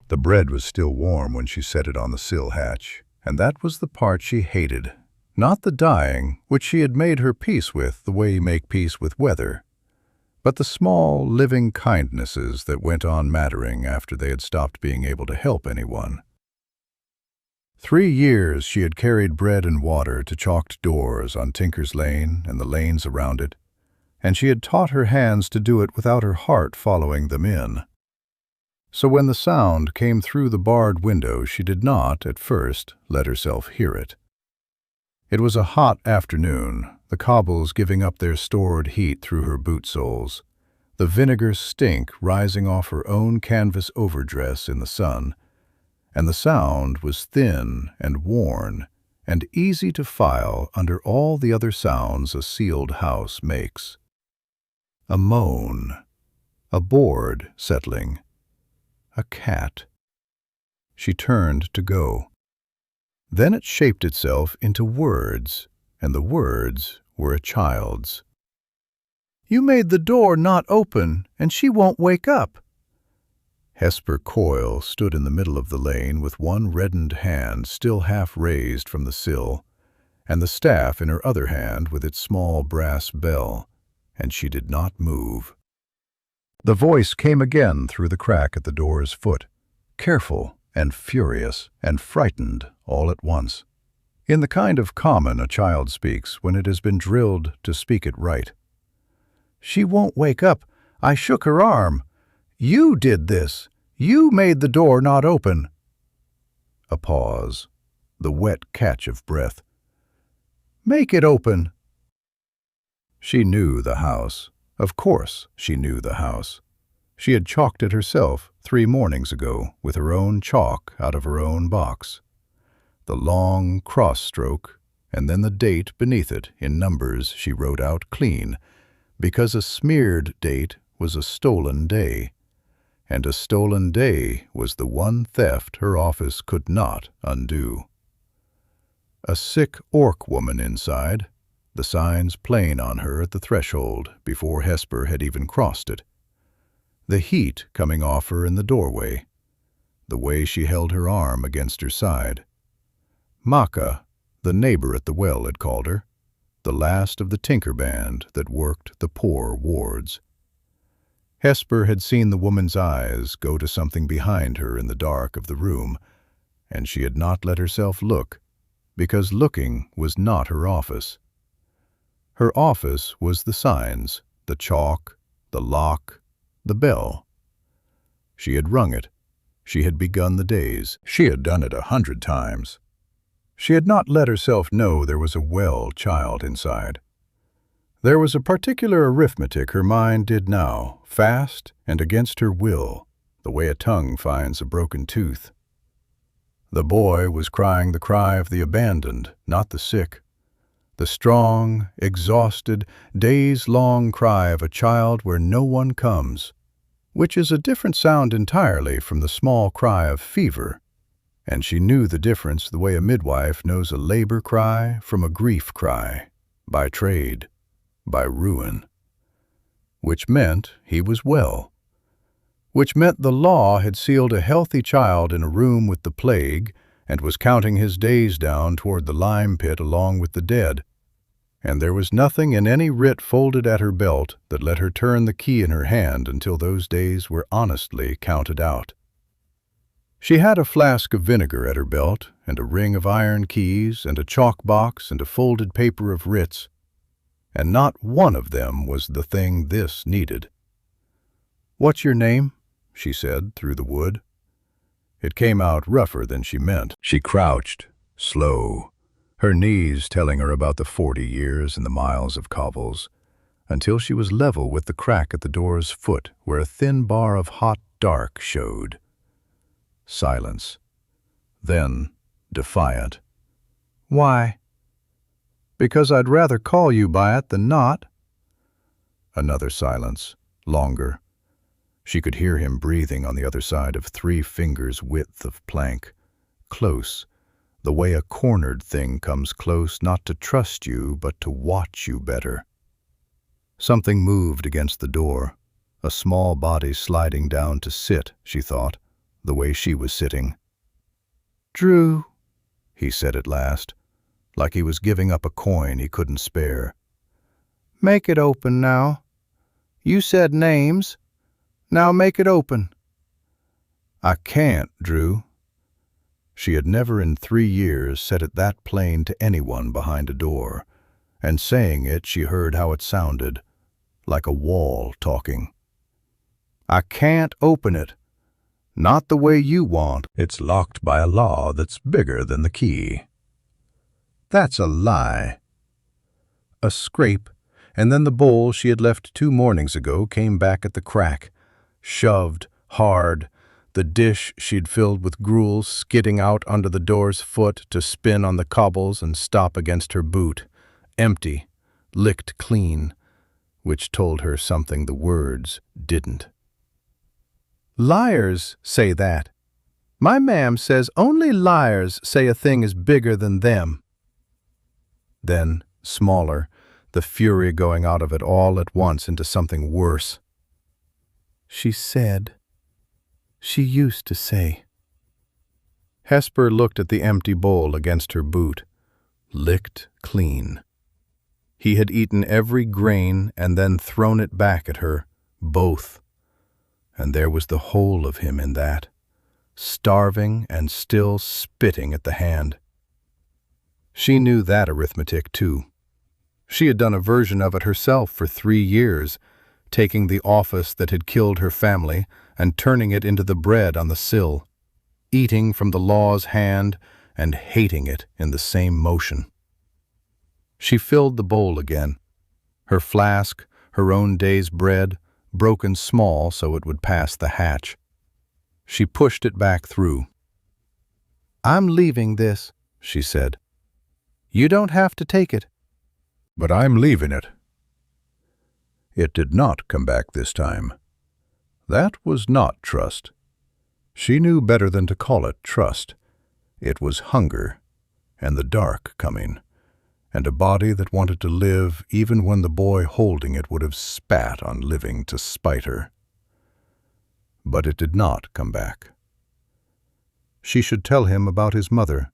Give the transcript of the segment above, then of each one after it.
The bread was still warm when she set it on the sill hatch, and that was the part she hated. Not the dying, which she had made her peace with the way you make peace with weather, but the small, living kindnesses that went on mattering after they had stopped being able to help anyone. 3 years she had carried bread and water to chalked doors on Tinker's Lane and the lanes around it, and she had taught her hands to do it without her heart following them in. So when the sound came through the barred window, she did not, at first, let herself hear it. It was a hot afternoon, the cobbles giving up their stored heat through her boot soles, the vinegar stink rising off her own canvas overdress in the sun, and the sound was thin and worn and easy to file under all the other sounds a sealed house makes. A moan, a board settling, a cat. She turned to go. Then it shaped itself into words, and the words were a child's. "You made the door not open, and she won't wake up." Hesper Coyle stood in the middle of the lane with one reddened hand still half raised from the sill, and the staff in her other hand with its small brass bell, and she did not move. The voice came again through the crack at the door's foot, careful and furious and frightened all at once, in the kind of common a child speaks when it has been drilled to speak it right. "She won't wake up. I shook her arm. You did this. You made the door not open." A pause, the wet catch of breath. "Make it open." She knew the house. Of course she knew the house. She had chalked it herself 3 mornings ago with her own chalk out of her own box. The long cross stroke, and then the date beneath it in numbers she wrote out clean, because a smeared date was a stolen day, and a stolen day was the one theft her office could not undo. A sick orc woman inside, the signs plain on her at the threshold before Hesper had even crossed it. The heat coming off her in the doorway, the way she held her arm against her side. Maka, the neighbor at the well, had called her, the last of the tinker band that worked the poor wards. Hesper had seen the woman's eyes go to something behind her in the dark of the room, and she had not let herself look, because looking was not her office. Her office was the signs, the chalk, the lock, the bell. She had rung it. She had begun the days. She had done it 100 times. She had not let herself know there was a well child inside. There was a particular arithmetic her mind did now, fast and against her will, the way a tongue finds a broken tooth. The boy was crying the cry of the abandoned, not the sick. The strong, exhausted, days-long cry of a child where no one comes, which is a different sound entirely from the small cry of fever, and she knew the difference the way a midwife knows a labor cry from a grief cry, by trade, by ruin. Which meant he was well. Which meant the law had sealed a healthy child in a room with the plague and was counting his days down toward the lime pit along with the dead, and there was nothing in any writ folded at her belt that let her turn the key in her hand until those days were honestly counted out. She had a flask of vinegar at her belt, and a ring of iron keys, and a chalk box, and a folded paper of writs, and not one of them was the thing this needed. "What's your name?" she said through the wood. It came out rougher than she meant. She crouched, slow, her knees telling her about the 40 years and the miles of cobbles, until she was level with the crack at the door's foot where a thin bar of hot dark showed. Silence. Then, defiant. "Why?" "Because I'd rather call you by it than not." Another silence, longer. She could hear him breathing on the other side of 3 fingers' width of plank, close, the way a cornered thing comes close not to trust you but to watch you better. Something moved against the door, a small body sliding down to sit, she thought, the way she was sitting. "Drew," he said at last, like he was giving up a coin he couldn't spare. "Make it open now. You said names. Now make it open." "I can't, Drew." She had never in 3 years said it that plain to anyone behind a door, and saying it she heard how it sounded, like a wall talking. "I can't open it. Not the way you want. It's locked by a law that's bigger than the key." "That's a lie." A scrape, and then the bowl she had left 2 mornings ago came back at the crack, shoved, hard, the dish she'd filled with gruel skidding out under the door's foot to spin on the cobbles and stop against her boot, empty, licked clean, which told her something the words didn't. "Liars say that. My ma'am says only liars say a thing is bigger than them." Then, smaller, the fury going out of it all at once into something worse. "She said. She used to say." Hesper looked at the empty bowl against her boot, licked clean. He had eaten every grain and then thrown it back at her, both. And there was the whole of him in that, starving and still spitting at the hand. She knew that arithmetic, too. She had done a version of it herself for 3 years, taking the office that had killed her family and turning it into the bread on the sill, eating from the law's hand and hating it in the same motion. She filled the bowl again, her flask, her own day's bread, broken small so it would pass the hatch. She pushed it back through. "I'm leaving this," she said. "You don't have to take it." "But I'm leaving it." It did not come back this time. That was not trust. She knew better than to call it trust. It was hunger, and the dark coming, and a body that wanted to live even when the boy holding it would have spat on living to spite her. But it did not come back. She should tell him about his mother.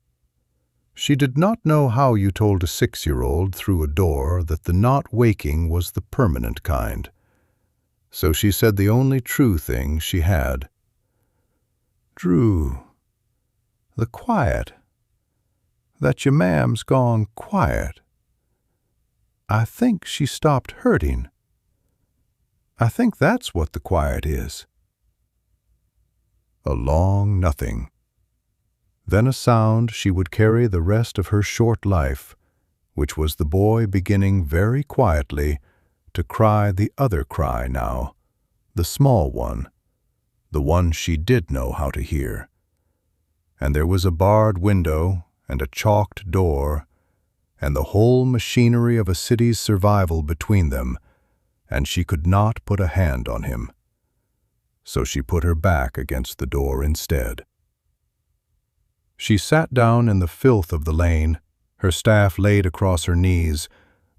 She did not know how you told a 6-year-old through a door that the not waking was the permanent kind. So she said the only true thing she had. "Drew, the quiet. That your ma'am's gone quiet. I think she stopped hurting. I think that's what the quiet is." A long nothing. Then a sound she would carry the rest of her short life, which was the boy beginning very quietly to cry the other cry now, the small one, the one she did know how to hear. And there was a barred window and a chalked door, and the whole machinery of a city's survival between them, and she could not put a hand on him. So she put her back against the door instead. She sat down in the filth of the lane, her staff laid across her knees,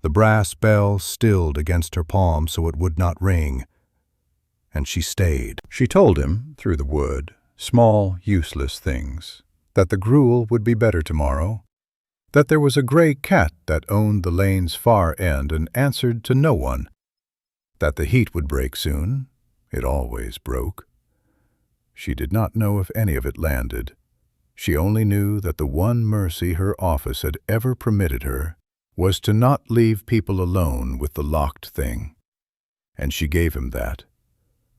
the brass bell stilled against her palm so it would not ring. And she stayed. She told him, through the wood, small, useless things, that the gruel would be better tomorrow, that there was a gray cat that owned the lane's far end and answered to no one, that the heat would break soon. It always broke. She did not know if any of it landed. She only knew that the one mercy her office had ever permitted her was to not leave people alone with the locked thing. And she gave him that,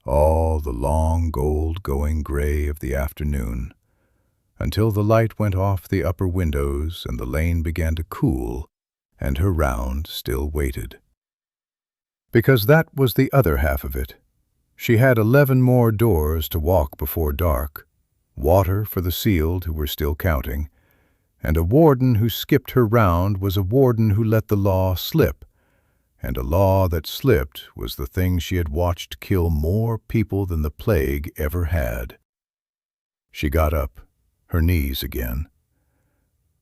all the long gold-going gray of the afternoon, until the light went off the upper windows and the lane began to cool, and her round still waited. Because that was the other half of it. She had 11 more doors to walk before dark, water for the sealed who were still counting, and a warden who skipped her round was a warden who let the law slip, and a law that slipped was the thing she had watched kill more people than the plague ever had. She got up, her knees again.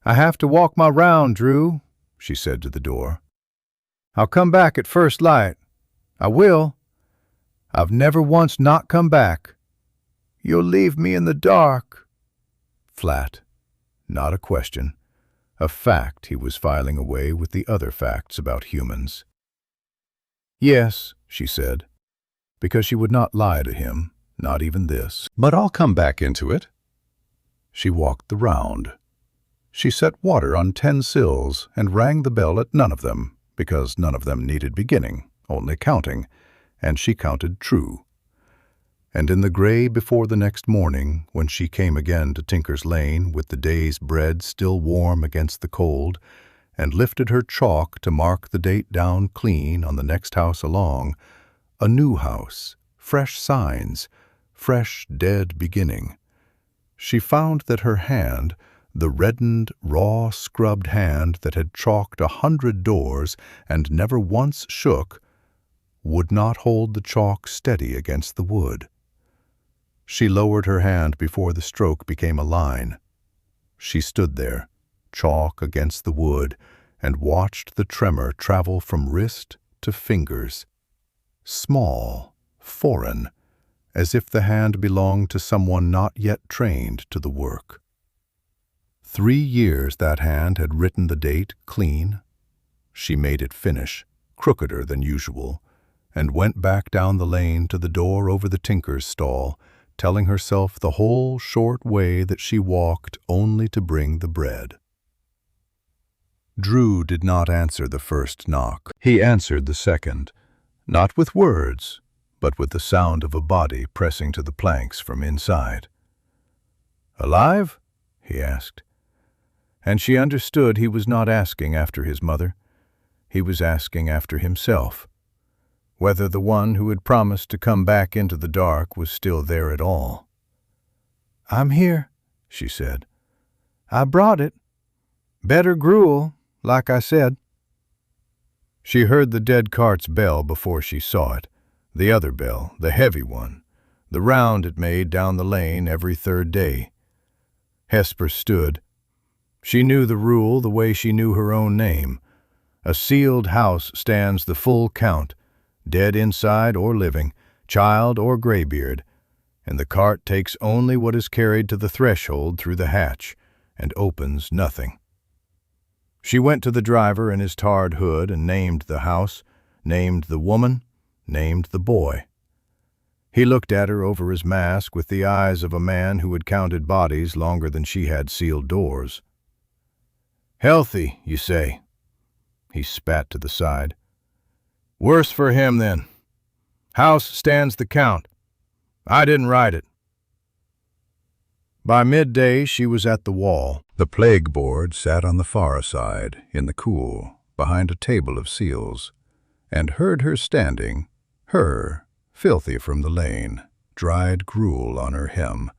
"I have to walk my round, Drew," she said to the door. "I'll come back at first light. I will. I've never once not come back. You'll leave me in the dark." Flat. Not a question. A fact he was filing away with the other facts about humans. "Yes," she said, because she would not lie to him, not even this. "But I'll come back into it." She walked the round. She set water on 10 sills and rang the bell at none of them, because none of them needed beginning, only counting, and she counted true. And in the gray before the next morning, when she came again to Tinker's Lane with the day's bread still warm against the cold, and lifted her chalk to mark the date down clean on the next house along, a new house, fresh signs, fresh dead beginning, she found that her hand, the reddened, raw, scrubbed hand that had chalked 100 doors and never once shook, would not hold the chalk steady against the wood. She lowered her hand before the stroke became a line. She stood there, chalk against the wood, and watched the tremor travel from wrist to fingers. Small, foreign, as if the hand belonged to someone not yet trained to the work. 3 years that hand had written the date clean. She made it finish, crookeder than usual, and went back down the lane to the door over the tinker's stall, telling herself the whole short way that she walked only to bring the bread. Drew did not answer the first knock. He answered the second, not with words, but with the sound of a body pressing to the planks from inside. "Alive?" he asked. And she understood he was not asking after his mother. He was asking after himself, whether the one who had promised to come back into the dark was still there at all. "I'm here," she said. "I brought it. Better gruel, like I said." She heard the dead cart's bell before she saw it, the other bell, the heavy one, the round it made down the lane every 3rd day. Hesper stood. She knew the rule the way she knew her own name. A sealed house stands the full count, dead inside or living, child or graybeard, and the cart takes only what is carried to the threshold through the hatch, and opens nothing. She went to the driver in his tarred hood and named the house, named the woman, named the boy. He looked at her over his mask with the eyes of a man who had counted bodies longer than she had sealed doors. "Healthy, you say?" He spat to the side. "Worse for him, then. House stands the count. I didn't write it." By midday she was at the wall. The plague board sat on the far side, in the cool, behind a table of seals, and heard her standing, her, filthy from the lane, dried gruel on her hem.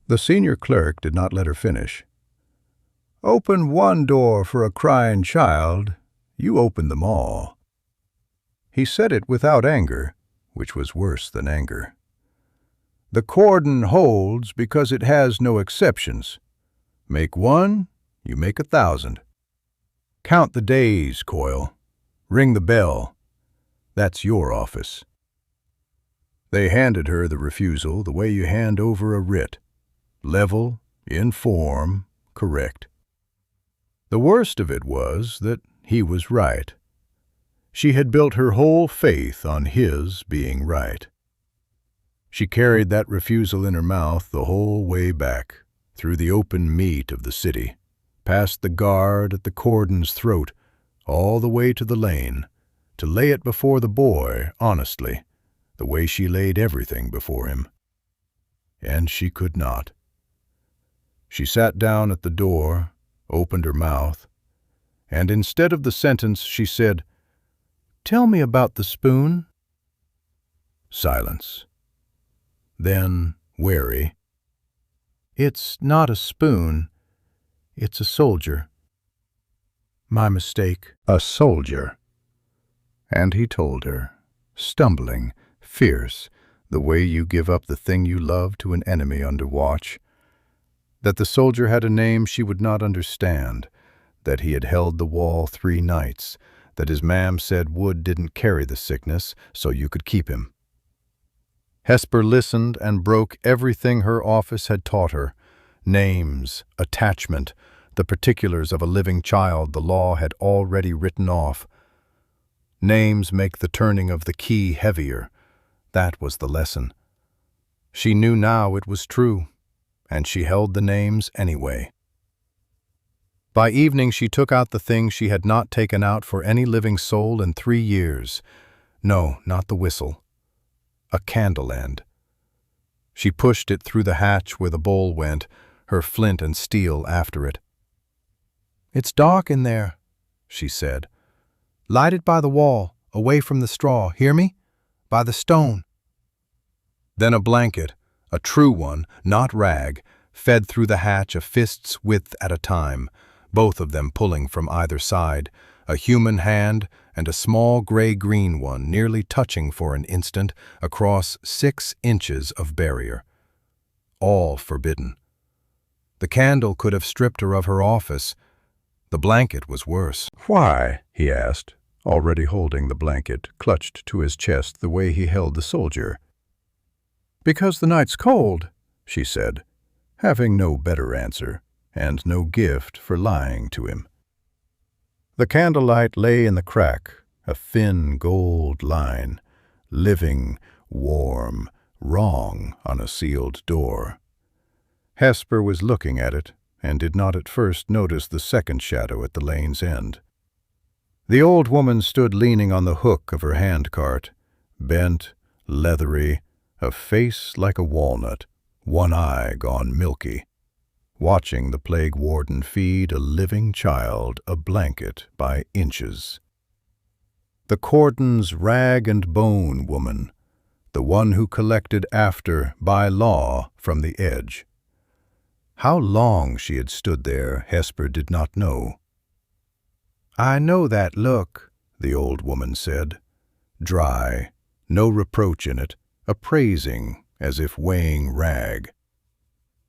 The senior clerk did not let her finish. "Open one door for a crying child, you open them all." He said it without anger, which was worse than anger. "The cordon holds because it has no exceptions. Make one, you make 1,000. Count the days, Coyle. Ring the bell. That's your office." They handed her the refusal the way you hand over a writ. Level, in form, correct. The worst of it was that he was right. She had built her whole faith on his being right. She carried that refusal in her mouth the whole way back, through the open meat of the city, past the guard at the cordon's throat, all the way to the lane, to lay it before the boy, honestly, the way she laid everything before him. And she could not. She sat down at the door, opened her mouth, and instead of the sentence she said, "Tell me about the spoon." Silence. Then, wary, "It's not a spoon. It's a soldier." "My mistake." "A soldier." And he told her, stumbling, fierce, the way you give up the thing you love to an enemy under watch, that the soldier had a name she would not understand, that he had held the wall 3 nights, that his mam said wood didn't carry the sickness, so you could keep him. Hesper listened and broke everything her office had taught her. Names, attachment, the particulars of a living child the law had already written off. Names make the turning of the key heavier. That was the lesson. She knew now it was true, and she held the names anyway. By evening she took out the thing she had not taken out for any living soul in 3 years. No, not the whistle. A candle end. She pushed it through the hatch where the bowl went, her flint and steel after it. "It's dark in there," she said. "Light it by the wall, away from the straw, hear me? By the stone." Then a blanket, a true one, not rag, fed through the hatch a fist's width at a time, both of them pulling from either side, a human hand and a small gray-green one nearly touching for an instant across 6 inches of barrier. All forbidden. The candle could have stripped her of her office. The blanket was worse. "Why?" he asked, already holding the blanket clutched to his chest the way he held the soldier. "Because the night's cold," she said, having no better answer, and no gift for lying to him. The candlelight lay in the crack, a thin gold line, living, warm, wrong on a sealed door. Hesper was looking at it, and did not at first notice the second shadow at the lane's end. The old woman stood leaning on the hook of her hand-cart, bent, leathery, a face like a walnut, one eye gone milky, watching the plague warden feed a living child a blanket by inches. The cordon's rag-and-bone woman, the one who collected after, by law, from the edge. How long she had stood there, Hesper did not know. "I know that look," the old woman said, dry, no reproach in it, appraising, as if weighing rag.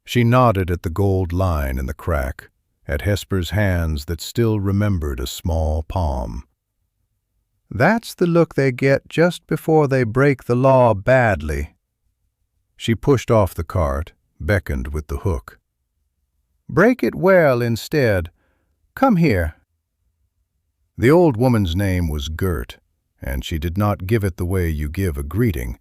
She nodded at the gold line in the crack, at Hesper's hands that still remembered a small palm. "That's the look they get just before they break the law badly." She pushed off the cart, beckoned with the hook. "Break it well instead. Come here." The old woman's name was Gert, and she did not give it the way you give a greeting.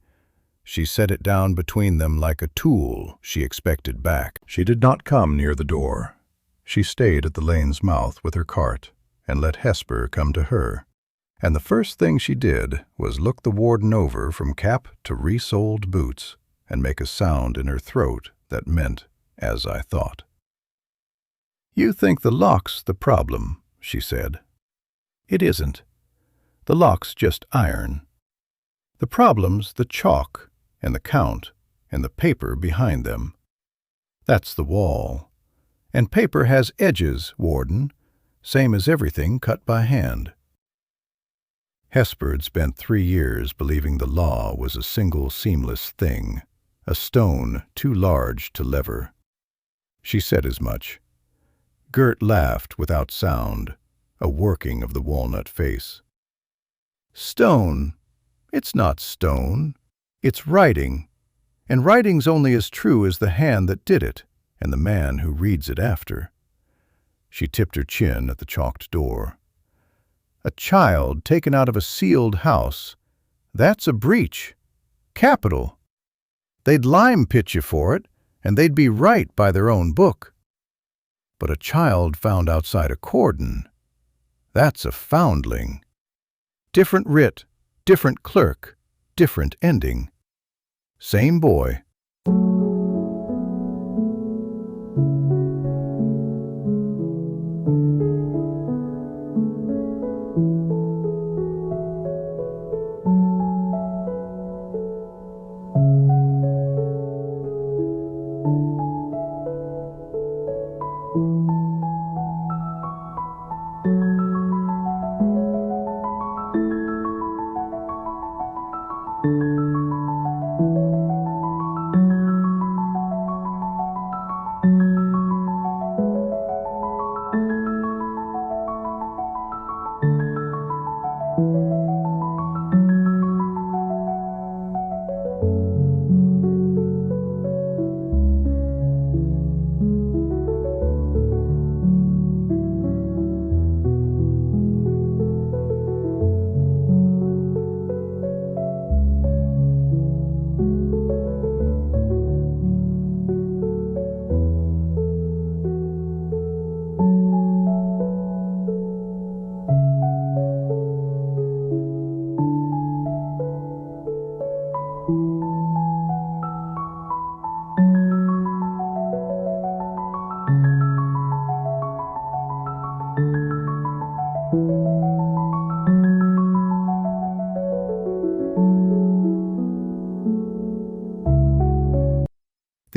She set it down between them like a tool she expected back. She did not come near the door. She stayed at the lane's mouth with her cart, and let Hesper come to her. And the first thing she did was look the warden over from cap to resoled boots, and make a sound in her throat that meant, "as I thought." "You think the lock's the problem," she said. "It isn't. The lock's just iron. The problem's the chalk, and the count, and the paper behind them. That's the wall. And paper has edges, warden, same as everything cut by hand." Hesper had spent 3 years believing the law was a single seamless thing, a stone too large to lever. She said as much. Gert laughed without sound, a working of the walnut face. "Stone? It's not stone. It's writing, and writing's only as true as the hand that did it, and the man who reads it after." She tipped her chin at the chalked door. "A child taken out of a sealed house, that's a breach. Capital. They'd lime pitch you for it, and they'd be right by their own book. But a child found outside a cordon, that's a foundling. Different writ, different clerk, different ending. Same boy."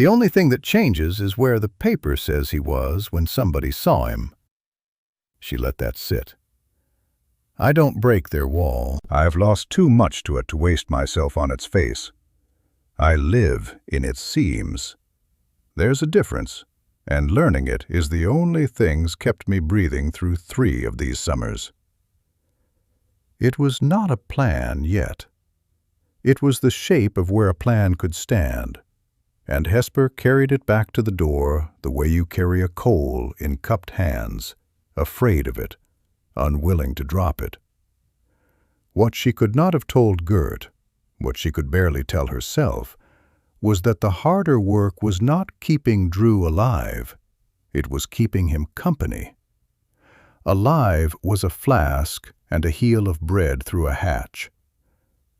The only thing that changes is where the paper says he was when somebody saw him." She let that sit. "I don't break their wall. I've lost too much to it to waste myself on its face. I live in its seams. There's a difference, and learning it is the only thing's kept me breathing through 3 of these summers." It was not a plan yet. It was the shape of where a plan could stand, and Hesper carried it back to the door the way you carry a coal in cupped hands, afraid of it, unwilling to drop it. What she could not have told Gert, what she could barely tell herself, was that the harder work was not keeping Drew alive, it was keeping him company. Alive was a flask and a heel of bread through a hatch.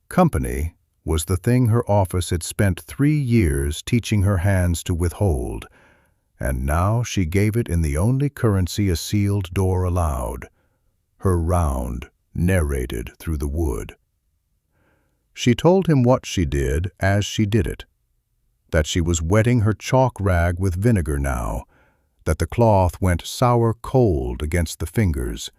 Company was the thing her office had spent 3 years teaching her hands to withhold, and now she gave it in the only currency a sealed door allowed, her round, narrated through the wood. She told him what she did as she did it, that she was wetting her chalk rag with vinegar now, that the cloth went sour cold against the fingers,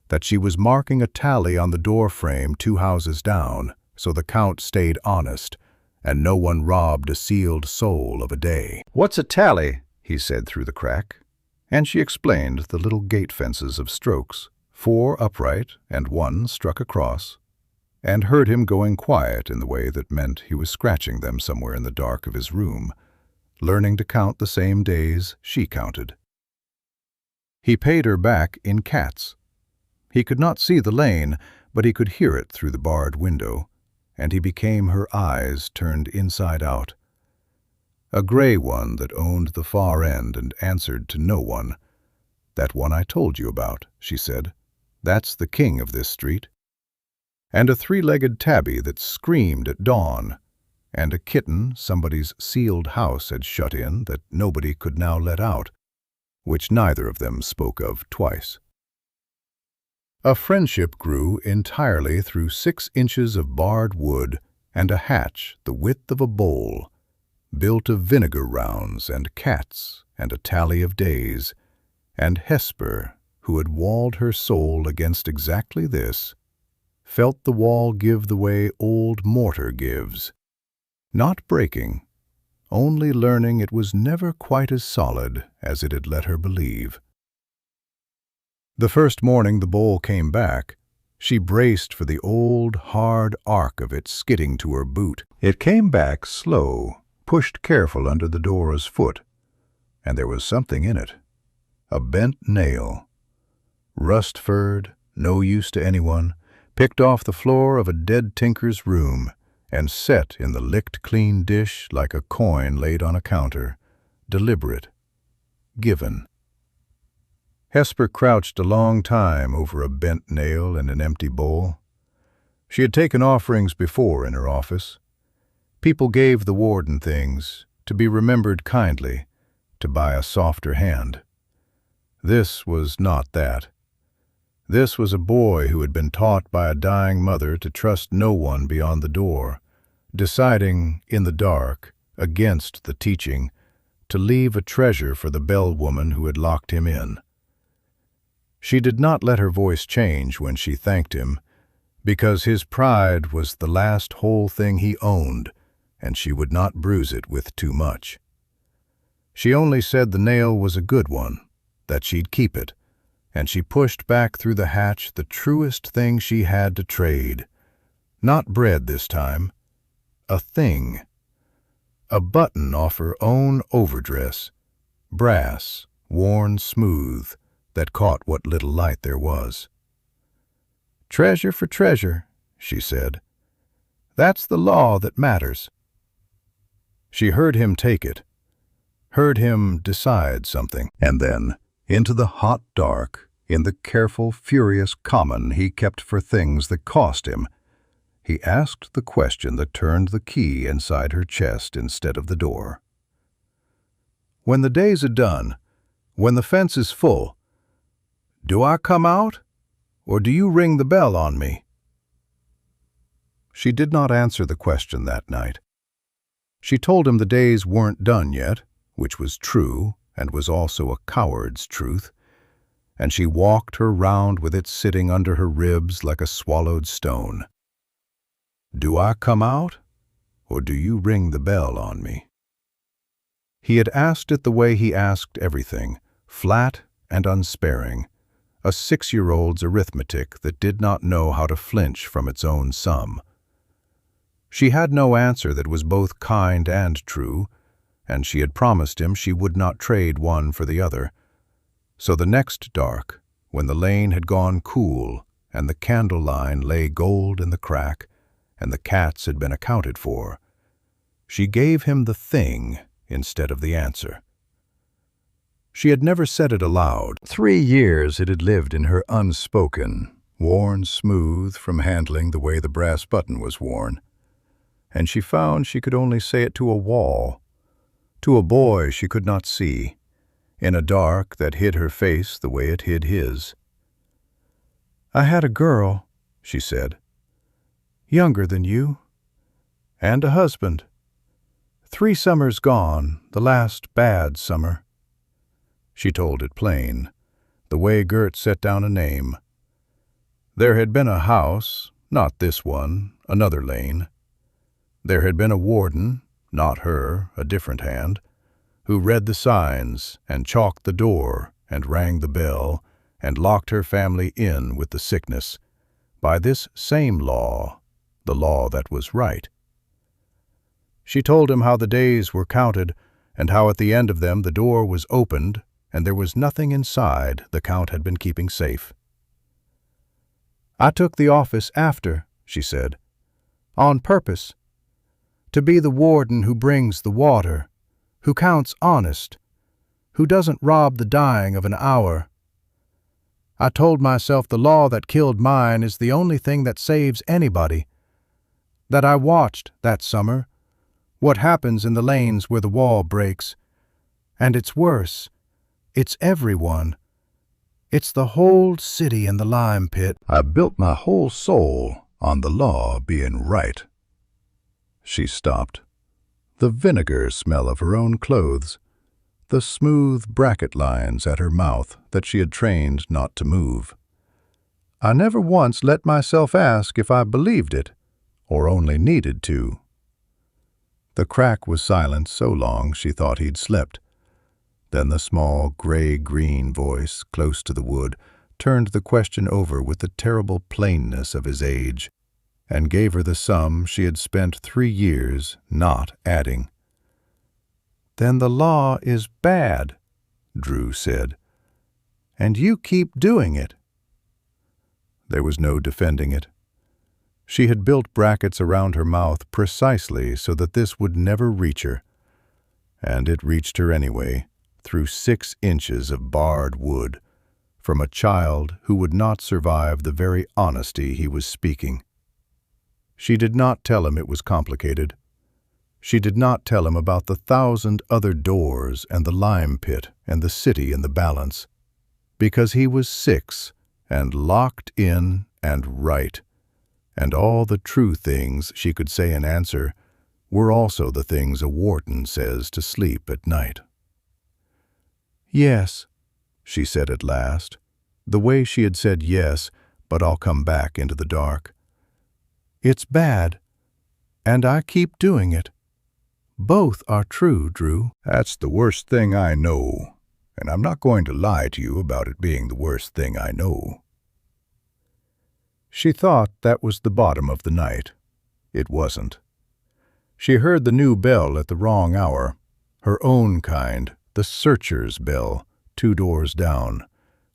that she was marking a tally on the door frame 2 houses down, so the count stayed honest, and no one robbed a sealed soul of a day. "What's a tally?" he said through the crack, and she explained the little gate fences of strokes, 4 upright and 1 struck across, and heard him going quiet in the way that meant he was scratching them somewhere in the dark of his room, learning to count the same days she counted. He paid her back in cats. He could not see the lane, but he could hear it through the barred window, and he became her eyes turned inside out. A gray one that owned the far end and answered to no one. "That one I told you about," she said. "That's the king of this street." And a 3-legged tabby that screamed at dawn, and a kitten somebody's sealed house had shut in that nobody could now let out, which neither of them spoke of twice. A friendship grew entirely through 6 inches of barred wood and a hatch the width of a bowl, built of vinegar rounds and cats and a tally of days, and Hesper, who had walled her soul against exactly this, felt the wall give the way old mortar gives, not breaking, only learning it was never quite as solid as it had let her believe. The first morning the bowl came back, she braced for the old, hard arc of it skidding to her boot. It came back slow, pushed careful under the door's foot, and there was something in it. A bent nail. Rust-furred, no use to anyone, picked off the floor of a dead tinker's room, and set in the licked clean dish like a coin laid on a counter, deliberate, given. Hesper crouched a long time over a bent nail and an empty bowl. She had taken offerings before in her office. People gave the warden things, to be remembered kindly, to buy a softer hand. This was not that. This was a boy who had been taught by a dying mother to trust no one beyond the door, deciding, in the dark, against the teaching, to leave a treasure for the bellwoman who had locked him in. She did not let her voice change when she thanked him, because his pride was the last whole thing he owned, and she would not bruise it with too much. She only said the nail was a good one, that she'd keep it, and she pushed back through the hatch the truest thing she had to trade. Not bread this time. A thing. A button off her own overdress, brass, worn smooth, that caught what little light there was. "Treasure for treasure," she said. "That's the law that matters." She heard him take it, heard him decide something, and then, into the hot dark, in the careful, furious common he kept for things that cost him, he asked the question that turned the key inside her chest instead of the door. "When the days are done, when the fence is full, do I come out, or do you ring the bell on me?" She did not answer the question that night. She told him the days weren't done yet, which was true and was also a coward's truth, and she walked her round with it sitting under her ribs like a swallowed stone. "Do I come out, or do you ring the bell on me?" He had asked it the way he asked everything, flat and unsparing, a 6-year-old's arithmetic that did not know how to flinch from its own sum. She had no answer that was both kind and true, and she had promised him she would not trade one for the other. So the next dark, when the lane had gone cool, and the candle line lay gold in the crack, and the cats had been accounted for, she gave him the thing instead of the answer. She had never said it aloud. 3 years it had lived in her unspoken, worn smooth from handling the way the brass button was worn, and she found she could only say it to a wall, to a boy she could not see, in a dark that hid her face the way it hid his. "I had a girl," she said, "younger than you, and a husband. 3 summers gone, the last bad summer." She told it plain, the way Gert set down a name. There had been a house, not this one, another lane. There had been a warden, not her, a different hand, who read the signs and chalked the door and rang the bell and locked her family in with the sickness, by this same law, the law that was right. She told him how the days were counted and how at the end of them the door was opened and there was nothing inside the Count had been keeping safe. "I took the office after," she said, "on purpose, to be the warden who brings the water, who counts honest, who doesn't rob the dying of an hour. I told myself the law that killed mine is the only thing that saves anybody. That I watched, that summer, what happens in the lanes where the wall breaks. And it's worse. It's everyone. It's the whole city in the lime pit. I built my whole soul on the law being right." She stopped. The vinegar smell of her own clothes, the smooth bracket lines at her mouth that she had trained not to move. "I never once let myself ask if I believed it, or only needed to." The crack was silent so long she thought he'd slept. Then the small, gray-green voice, close to the wood, turned the question over with the terrible plainness of his age, and gave her the sum she had spent 3 years not adding. "Then the law is bad," Drew said, "and you keep doing it." There was no defending it. She had built brackets around her mouth precisely so that this would never reach her, and it reached her anyway, through 6 inches of barred wood, from a child who would not survive the very honesty he was speaking. She did not tell him it was complicated. She did not tell him about the 1,000 other doors and the lime pit and the city in the balance, because he was 6 and locked in and right, and all the true things she could say in answer were also the things a warden says to sleep at night. "Yes," she said at last, the way she had said yes, but I'll come back into the dark. "It's bad, and I keep doing it. Both are true, Drew." "That's the worst thing I know, and I'm not going to lie to you about it being the worst thing I know." She thought that was the bottom of the night. It wasn't. She heard the new bell at the wrong hour, her own kind, the searcher's bell, 2 doors down,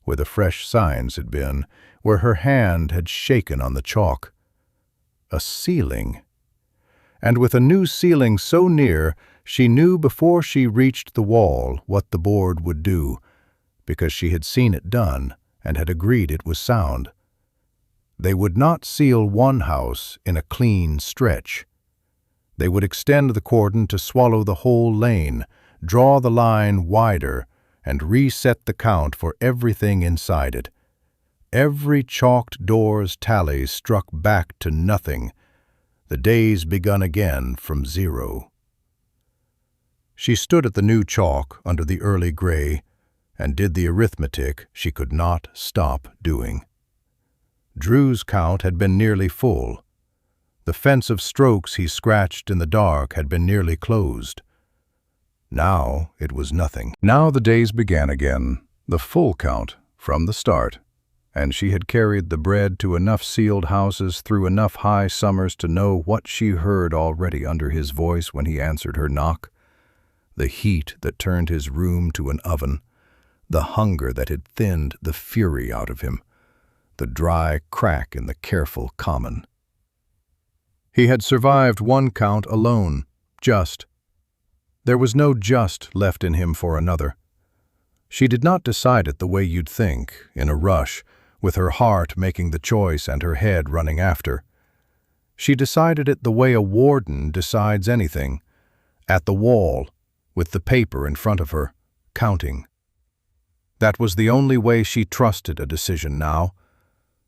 where the fresh signs had been, where her hand had shaken on the chalk. A ceiling. And with a new ceiling so near, she knew before she reached the wall what the board would do, because she had seen it done and had agreed it was sound. They would not seal one house in a clean stretch. They would extend the cordon to swallow the whole lane, draw the line wider, and reset the count for everything inside it. Every chalked door's tally struck back to nothing, the days begun again from 0. She stood at the new chalk under the early gray and did the arithmetic she could not stop doing. Drew's count had been nearly full. The fence of strokes he scratched in the dark had been nearly closed. Now it was nothing. Now the days began again, the full count from the start, and she had carried the bread to enough sealed houses through enough high summers to know what she heard already under his voice when he answered her knock. The heat that turned his room to an oven, the hunger that had thinned the fury out of him, the dry crack in the careful common. He had survived one count alone, just. There was no just left in him for another. She did not decide it the way you'd think, in a rush, with her heart making the choice and her head running after. She decided it the way a warden decides anything, at the wall, with the paper in front of her, counting. That was the only way she trusted a decision now,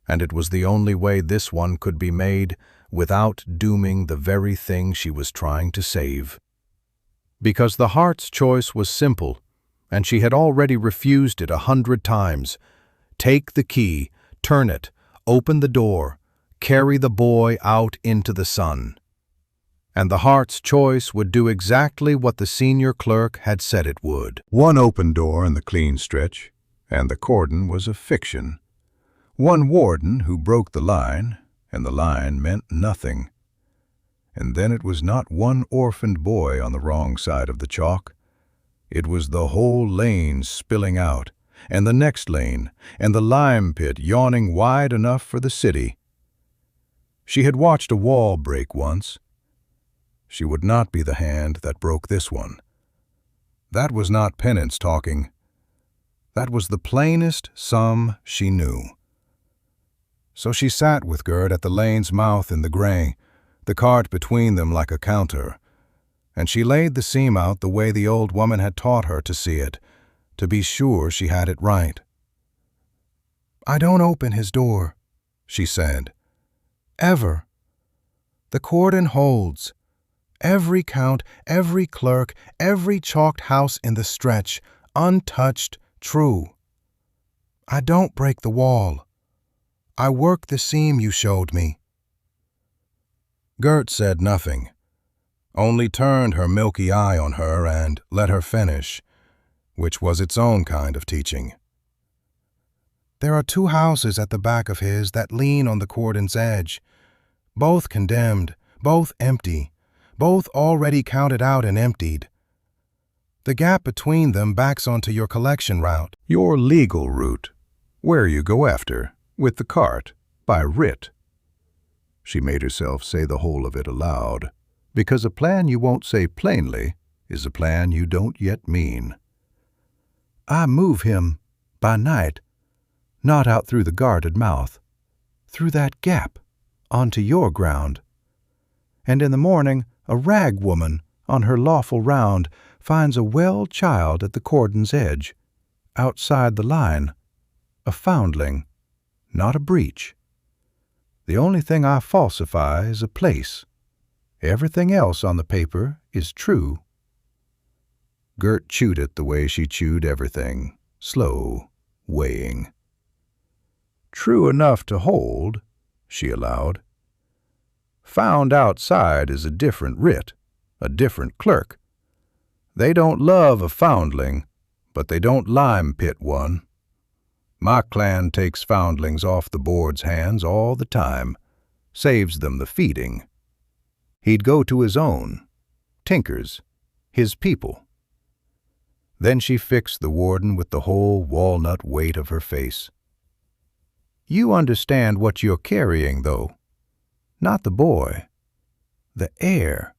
and it was the only way this one could be made without dooming the very thing she was trying to save. Because the heart's choice was simple, and she had already refused it 100 times. Take the key, turn it, open the door, carry the boy out into the sun. And the heart's choice would do exactly what the senior clerk had said it would. One open door in the clean stretch, and the cordon was a fiction. One warden who broke the line, and the line meant nothing. And then it was not one orphaned boy on the wrong side of the chalk. It was the whole lane spilling out, and the next lane, and the lime pit yawning wide enough for the city. She had watched a wall break once. She would not be the hand that broke this one. That was not penance talking. That was the plainest sum she knew. So she sat with Gert at the lane's mouth in the gray, the cart between them like a counter, and she laid the seam out the way the old woman had taught her to see it, to be sure she had it right. "I don't open his door," she said. "Ever. The cordon holds. Every count, every clerk, every chalked house in the stretch, untouched, true. I don't break the wall. I work the seam you showed me." Gert said nothing, only turned her milky eye on her and let her finish, which was its own kind of teaching. "There are 2 houses at the back of his that lean on the cordon's edge, both condemned, both empty, both already counted out and emptied. The gap between them backs onto your collection route." "Your legal route, where you go after, with the cart, by writ." She made herself say the whole of it aloud, because a plan you won't say plainly is a plan you don't yet mean. "I move him, by night, not out through the guarded mouth, through that gap, onto your ground. And in the morning, a rag woman, on her lawful round, finds a well child at the cordon's edge, outside the line, a foundling, not a breach. The only thing I falsify is a place. Everything else on the paper is true." Gert chewed it the way she chewed everything, slow, weighing. "True enough to hold," she allowed. "Found outside is a different writ, a different clerk. They don't love a foundling, but they don't lime pit one. My clan takes foundlings off the board's hands all the time, saves them the feeding. He'd go to his own, Tinker's, his people." Then she fixed the warden with the whole walnut weight of her face. "You understand what you're carrying, though. Not the boy, the heir.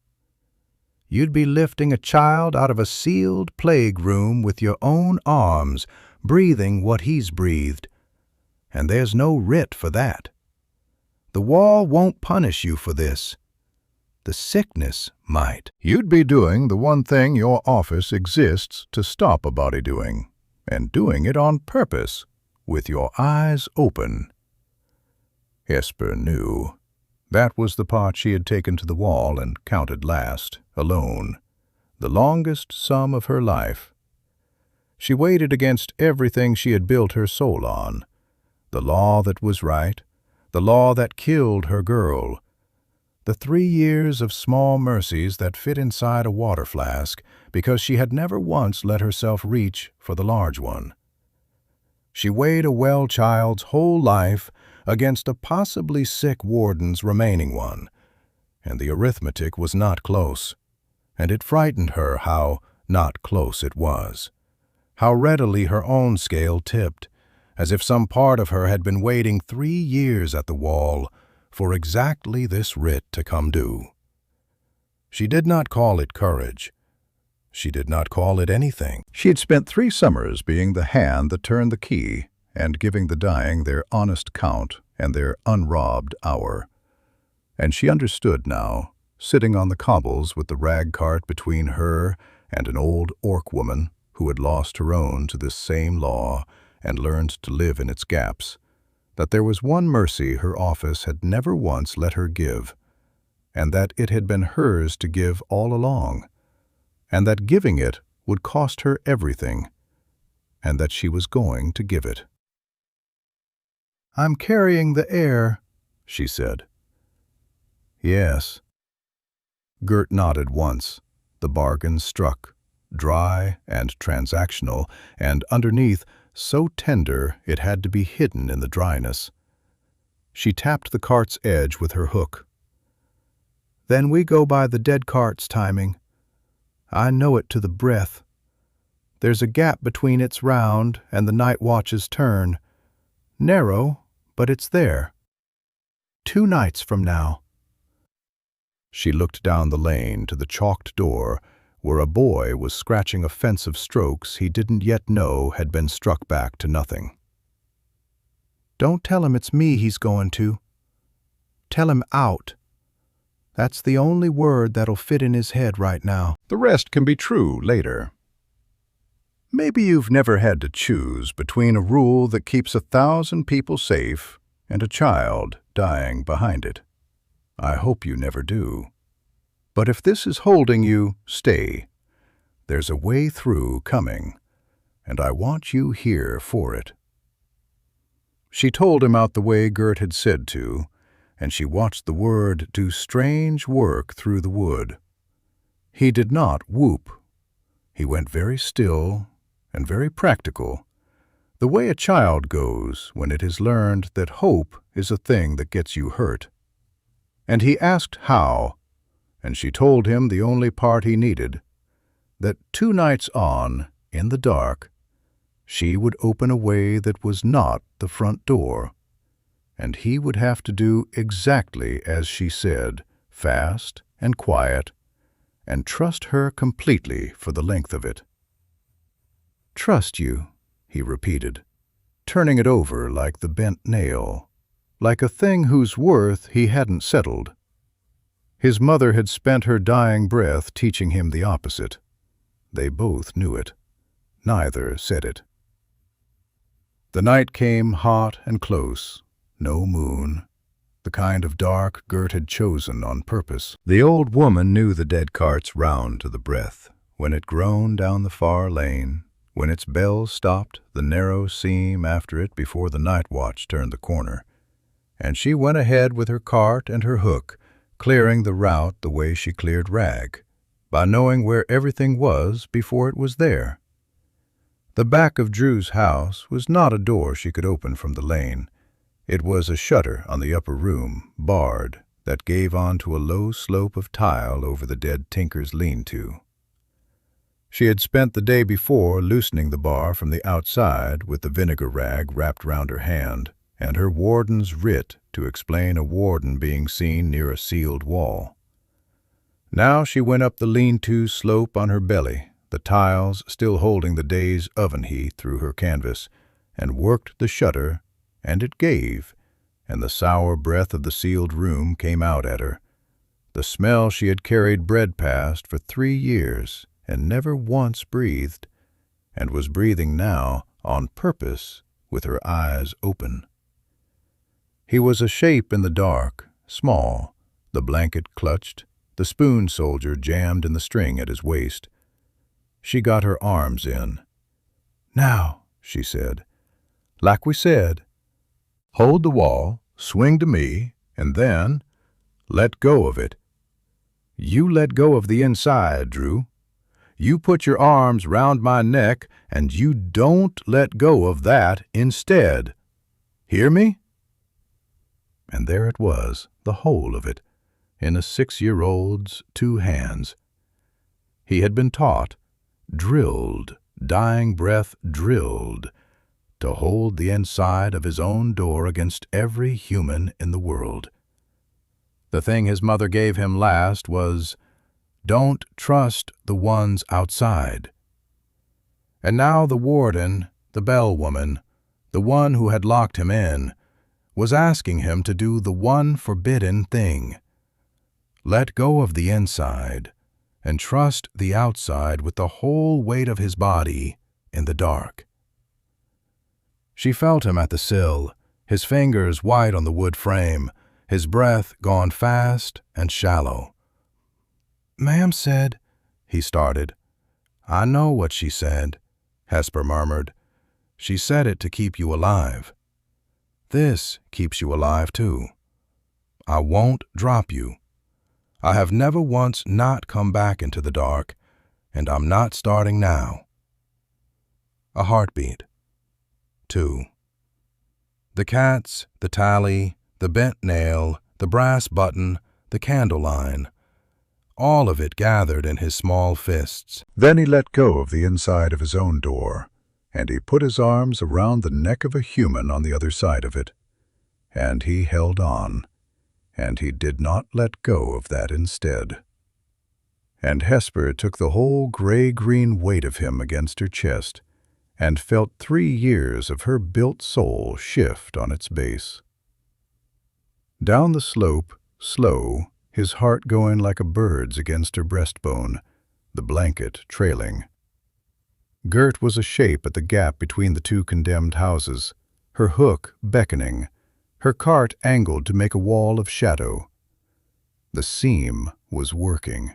You'd be lifting a child out of a sealed plague room with your own arms, breathing what he's breathed. And there's no writ for that. The wall won't punish you for this. The sickness might. You'd be doing the one thing your office exists to stop a body doing, and doing it on purpose, with your eyes open." Esper knew. That was the part she had taken to the wall and counted last, alone. the longest sum of her life. She weighed it against everything she had built her soul on, the law that was right, the law that killed her girl, the 3 years of small mercies that fit inside a water flask because she had never once let herself reach for the large one. She weighed a well child's whole life against a possibly sick warden's remaining one, and the arithmetic was not close, and it frightened her how not close it was, how readily her own scale tipped, as if some part of her had been waiting 3 years at the wall for exactly this writ to come due. She did not call it courage. She did not call it anything. She had spent 3 summers being the hand that turned the key and giving the dying their honest count and their unrobbed hour. And she understood now, sitting on the cobbles with the rag cart between her and an old orc woman who had lost her own to this same law and learned to live in its gaps, that there was one mercy her office had never once let her give, and that it had been hers to give all along, and that giving it would cost her everything, and that she was going to give it. "I'm carrying the air," she said. "Yes." Gert nodded once. The bargain struck, dry and transactional, and underneath, so tender it had to be hidden in the dryness. She tapped the cart's edge with her hook. "Then we go by the dead cart's timing. I know it to the breath. There's a gap between its round and the night watch's turn. Narrow, but it's there. 2 nights from now." She looked down the lane to the chalked door where a boy was scratching offensive strokes he didn't yet know had been struck back to nothing. "Don't tell him it's me he's going to. Tell him out. That's the only word that'll fit in his head right now. The rest can be true later." Maybe you've never had to choose between a rule that keeps 1,000 people safe and a child dying behind it. I hope you never do. But if this is holding you, stay. There's a way through coming, and I want you here for it. She told him out the way Gert had said to, and she watched the word do strange work through the wood. He did not whoop. He went very still and very practical, the way a child goes when it has learned that hope is a thing that gets you hurt. And he asked how, and she told him the only part he needed, that 2 nights on, in the dark, she would open a way that was not the front door, and he would have to do exactly as she said, fast and quiet, and trust her completely for the length of it. "Trust you," he repeated, turning it over like the bent nail, like a thing whose worth he hadn't settled. His mother had spent her dying breath teaching him the opposite. They both knew it. Neither said it. The night came hot and close, no moon, the kind of dark Gert had chosen on purpose. The old woman knew the dead cart's round to the breath, when it groaned down the far lane, when its bell stopped the narrow seam after it before the night watch turned the corner, and she went ahead with her cart and her hook, clearing the route the way she cleared rag, by knowing where everything was before it was there. The back of Drew's house was not a door she could open from the lane. It was a shutter on the upper room, barred, that gave onto a low slope of tile over the dead tinker's lean-to. She had spent the day before loosening the bar from the outside with the vinegar rag wrapped round her hand, and her warden's writ to explain a warden being seen near a sealed wall. Now she went up the lean-to slope on her belly, the tiles still holding the day's oven heat through her canvas, and worked the shutter, and it gave, and the sour breath of the sealed room came out at her, the smell she had carried bread past for 3 years and never once breathed, and was breathing now on purpose with her eyes open. He was a shape in the dark, small, the blanket clutched, the spoon soldier jammed in the string at his waist, She got her arms in. "Now," she said, "like we said, hold the wall, swing to me, and then let go of it. You let go of the inside, Drew. You put your arms round my neck, and you don't let go of that instead. Hear me?" And there it was, the whole of it, in a 6-year-old's 2 hands. He had been taught, drilled, dying breath drilled, to hold the inside of his own door against every human in the world. The thing his mother gave him last was, "Don't trust the ones outside." And now the warden, the bellwoman, the one who had locked him in, was asking him to do the one forbidden thing. Let go of the inside and trust the outside with the whole weight of his body in the dark. She felt him at the sill, his fingers white on the wood frame, his breath gone fast and shallow. "Ma'am said," he started. "I know what she said," Hesper murmured. "She said it to keep you alive. This keeps you alive, too. I won't drop you. I have never once not come back into the dark, and I'm not starting now." A heartbeat. 2. The cats, the tally, the bent nail, the brass button, the candle line, all of it gathered in his small fists. Then he let go of the inside of his own door, and he put his arms around the neck of a human on the other side of it. And he held on, and he did not let go of that instead. And Hesper took the whole gray-green weight of him against her chest, and felt 3 years of her built soul shift on its base. Down the slope, slow, his heart going like a bird's against her breastbone, the blanket trailing. Gert was a shape at the gap between the 2 condemned houses, her hook beckoning, her cart angled to make a wall of shadow. The seam was working.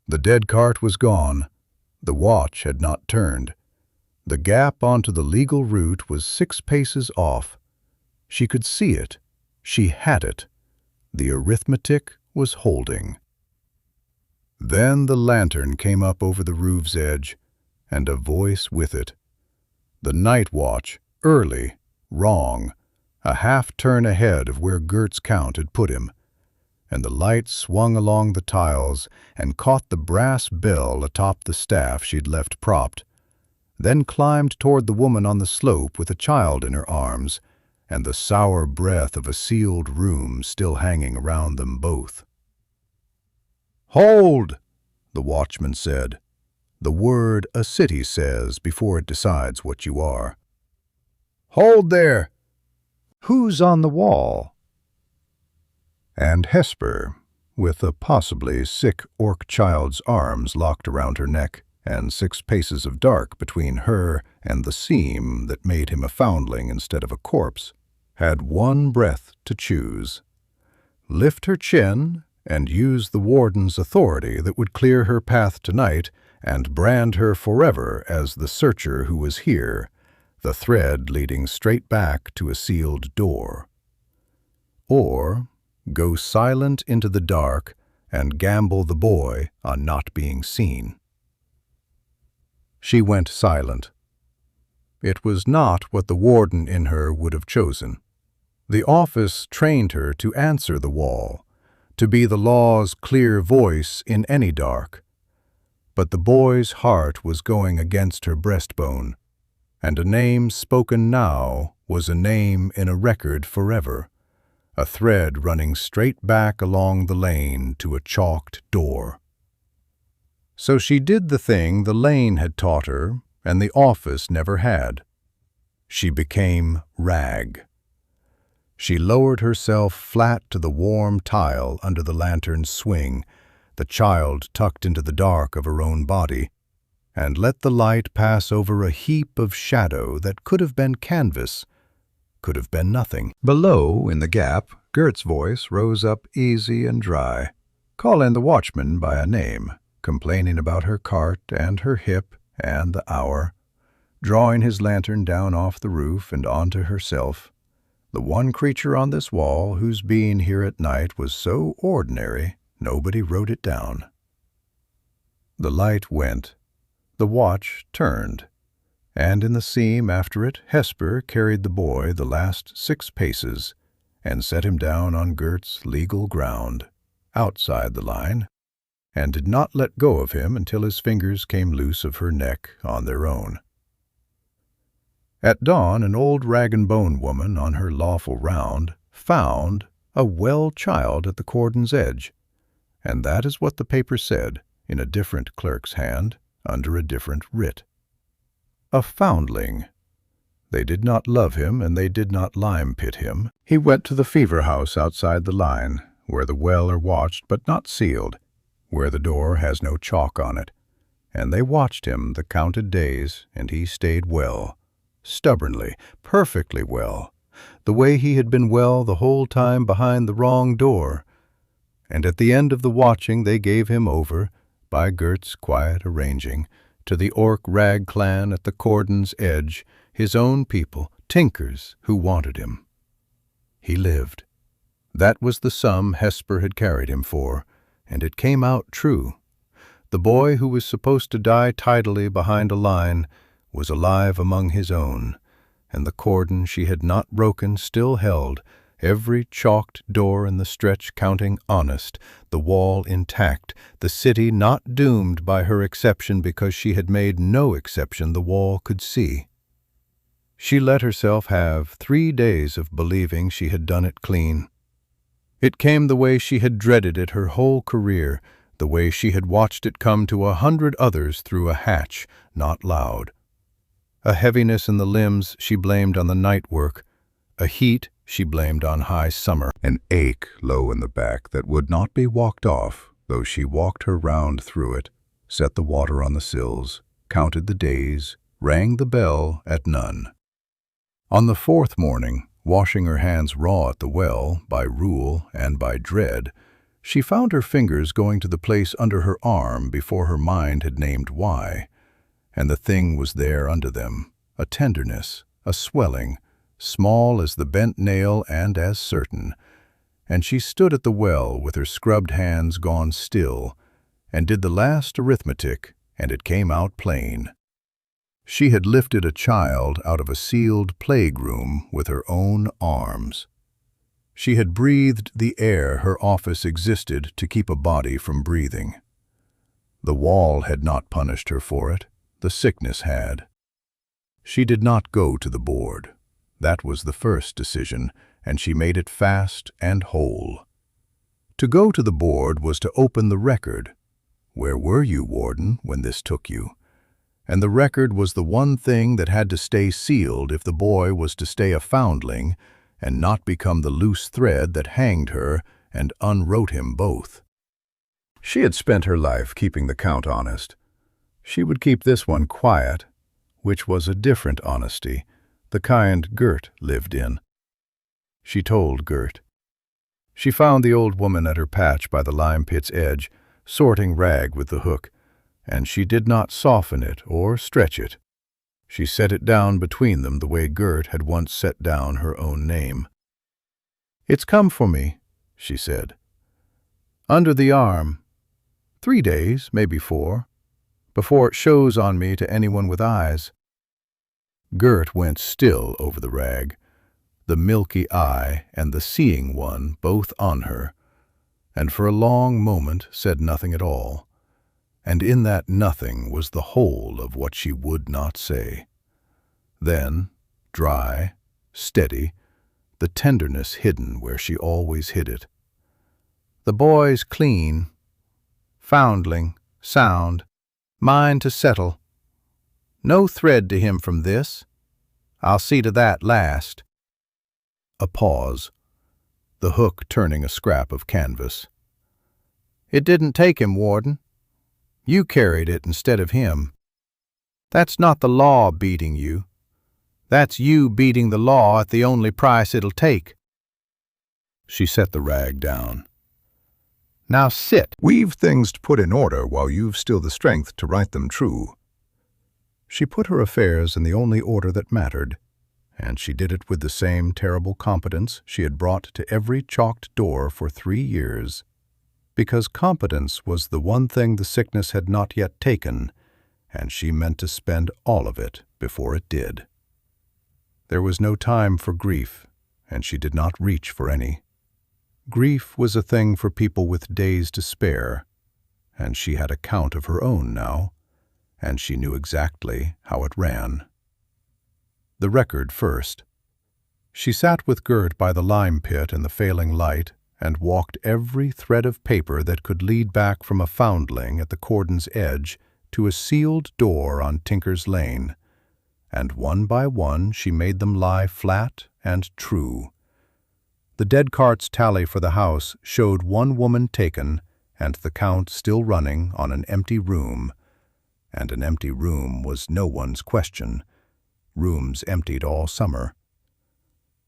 The dead cart was gone. The watch had not turned. The gap onto the legal route was 6 paces off. She could see it. She had it. The arithmetic was holding. Then the lantern came up over the roof's edge, and a voice with it. The night watch, early, wrong, a half-turn ahead of where Gert's count had put him, and the light swung along the tiles and caught the brass bell atop the staff she'd left propped, then climbed toward the woman on the slope with a child in her arms, and the sour breath of a sealed room still hanging around them both. "Hold!" the watchman said, the word a city says before it decides what you are. "Hold there! Who's on the wall?" And Hesper, with a possibly sick orc child's arms locked around her neck, and 6 paces of dark between her and the seam that made him a foundling instead of a corpse, had one breath to choose. Lift her chin and use the warden's authority that would clear her path tonight and brand her forever as the searcher who was here, the thread leading straight back to a sealed door. Or go silent into the dark and gamble the boy on not being seen. She went silent. It was not what the warden in her would have chosen. The office trained her to answer the wall, to be the law's clear voice in any dark. But the boy's heart was going against her breastbone, and a name spoken now was a name in a record forever, a thread running straight back along the lane to a chalked door. So she did the thing the lane had taught her and the office never had. She became Rag. She lowered herself flat to the warm tile under the lantern's swing, the child tucked into the dark of her own body, and let the light pass over a heap of shadow that could have been canvas, could have been nothing. Below, in the gap, Gert's voice rose up easy and dry. "Call in the watchman by a name. complaining about her cart and her hip and the hour, drawing his lantern down off the roof and onto herself, the one creature on this wall whose being here at night was so ordinary nobody wrote it down. The light went, the watch turned, and in the seam after it Hesper carried the boy the last 6 paces and set him down on Gert's legal ground, outside the line, and did not let go of him until his fingers came loose of her neck on their own. At dawn, an old rag-and-bone woman on her lawful round found a well child at the cordon's edge, and that is what the paper said, in a different clerk's hand, under a different writ. A foundling. They did not love him, and they did not lime-pit him. He went to the fever house outside the line, where the well are watched but not sealed, where the door has no chalk on it, and they watched him the counted days, and he stayed well, stubbornly, perfectly well, the way he had been well the whole time behind the wrong door. And at the end of the watching they gave him over, by Gert's quiet arranging, to the Orc rag clan at the cordon's edge, his own people, tinkers, who wanted him. He lived. That was the sum Hesper had carried him for, and it came out true. The boy who was supposed to die tidily behind a line was alive among his own, and the cordon she had not broken still held, every chalked door in the stretch counting honest, the wall intact, the city not doomed by her exception because she had made no exception the wall could see. She let herself have 3 days of believing she had done it clean. It came the way she had dreaded it her whole career, the way she had watched it come to 100 others through a hatch, not loud. A heaviness in the limbs she blamed on the night work, a heat she blamed on high summer, an ache low in the back that would not be walked off, though she walked her round through it, set the water on the sills, counted the days, rang the bell at none. On the 4th morning, washing her hands raw at the well, by rule and by dread, she found her fingers going to the place under her arm before her mind had named why, and the thing was there under them, a tenderness, a swelling, small as the bent nail and as certain, and she stood at the well with her scrubbed hands gone still, and did the last arithmetic, and it came out plain. She had lifted a child out of a sealed plague room with her own arms. She had breathed the air her office existed to keep a body from breathing. The wall had not punished her for it, the sickness had. She did not go to the board. That was the first decision, and she made it fast and whole. To go to the board was to open the record. Where were you, warden, when this took you? And the record was the one thing that had to stay sealed if the boy was to stay a foundling and not become the loose thread that hanged her and unwrote him both. She had spent her life keeping the count honest. She would keep this one quiet, which was a different honesty, the kind Gert lived in. She told Gert. She found the old woman at her patch by the lime pit's edge, sorting rag with the hook, and she did not soften it or stretch it. She set it down between them the way Gert had once set down her own name. "It's come for me," she said. "Under the arm. 3 days, maybe 4, before it shows on me to anyone with eyes." Gert went still over the rag, the milky eye and the seeing one both on her, and for a long moment said nothing at all, and in that nothing was the whole of what she would not say. Then, dry, steady, the tenderness hidden where she always hid it. "The boy's clean, foundling, sound, mine to settle. No thread to him from this. I'll see to that last." A pause, the hook turning a scrap of canvas. "It didn't take him, warden. You carried it instead of him. That's not the law beating you. That's you beating the law at the only price it'll take." She set the rag down. Now sit. We've things to put in order while you've still the strength to right them true." She put her affairs in the only order that mattered, and she did it with the same terrible competence she had brought to every chalked door for 3 years, because competence was the one thing the sickness had not yet taken, and she meant to spend all of it before it did. There was no time for grief, and she did not reach for any. Grief was a thing for people with days to spare, and she had a count of her own now, and she knew exactly how it ran. The record first. She sat with Gert by the lime pit in the failing light and walked every thread of paper that could lead back from a foundling at the cordon's edge to a sealed door on Tinker's Lane, and one by one she made them lie flat and true. The dead cart's tally for the house showed 1 woman taken and the count still running on an empty room, and an empty room was no one's question. Rooms emptied all summer.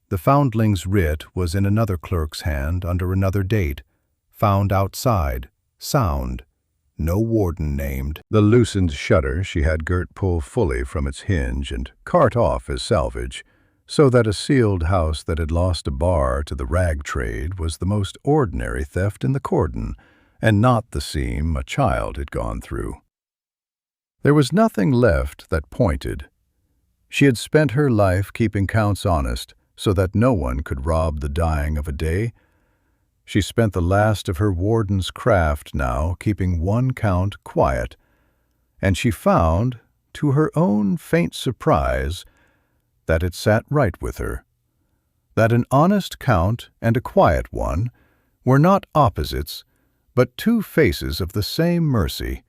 The foundling's writ was in another clerk's hand under another date, found outside, sound, no warden named. The loosened shutter she had Gert pull fully from its hinge and cart off as salvage, so that a sealed house that had lost a bar to the rag trade was the most ordinary theft in the cordon, and not the seam a child had gone through. There was nothing left that pointed. She had spent her life keeping counts honest, so that no one could rob the dying of a day. She spent the last of her warden's craft now keeping 1 count quiet, and she found, to her own faint surprise, that it sat right with her, that an honest count and a quiet one were not opposites, but 2 faces of the same mercy,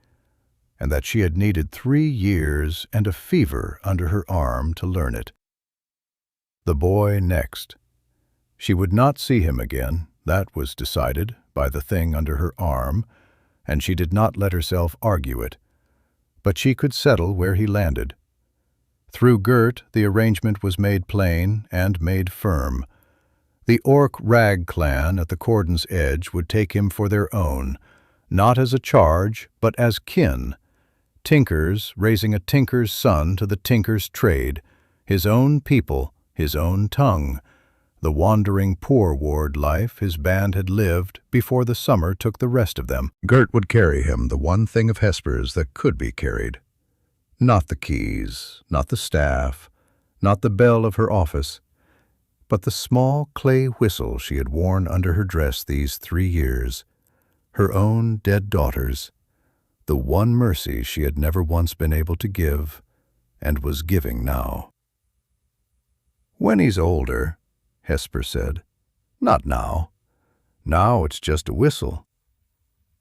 and that she had needed 3 years and a fever under her arm to learn it. The boy next. She would not see him again, that was decided by the thing under her arm, and she did not let herself argue it, but she could settle where he landed. Through Gert, the arrangement was made plain and made firm. The Orc rag clan at the cordon's edge would take him for their own, not as a charge, but as kin. Tinkers raising a tinker's son to the tinker's trade, his own people, his own tongue, the wandering poor ward life his band had lived before the summer took the rest of them. Gert would carry him the one thing of Hesper's that could be carried. Not the keys, not the staff, not the bell of her office, but the small clay whistle she had worn under her dress these 3 years, her own dead daughter's, the one mercy she had never once been able to give, and was giving now. "When he's older," Hesper said. "Not now. Now it's just a whistle.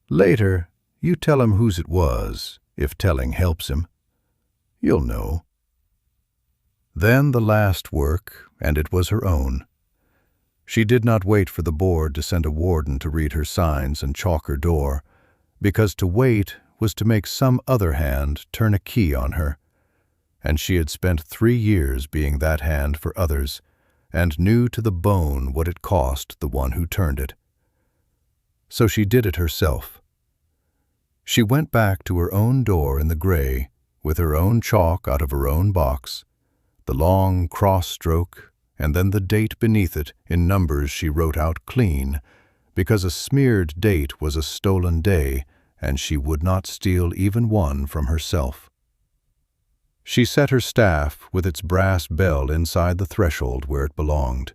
Later, you tell him whose it was, if telling helps him. You'll know." Then the last work, and it was her own. She did not wait for the board to send a warden to read her signs and chalk her door, because to wait was to make some other hand turn a key on her, and she had spent 3 years being that hand for others, and knew to the bone what it cost the one who turned it. So she did it herself. She went back to her own door in the gray, with her own chalk out of her own box, the long cross stroke, and then the date beneath it in numbers she wrote out clean, because a smeared date was a stolen day, and she would not steal even one from herself. She set her staff with its brass bell inside the threshold where it belonged.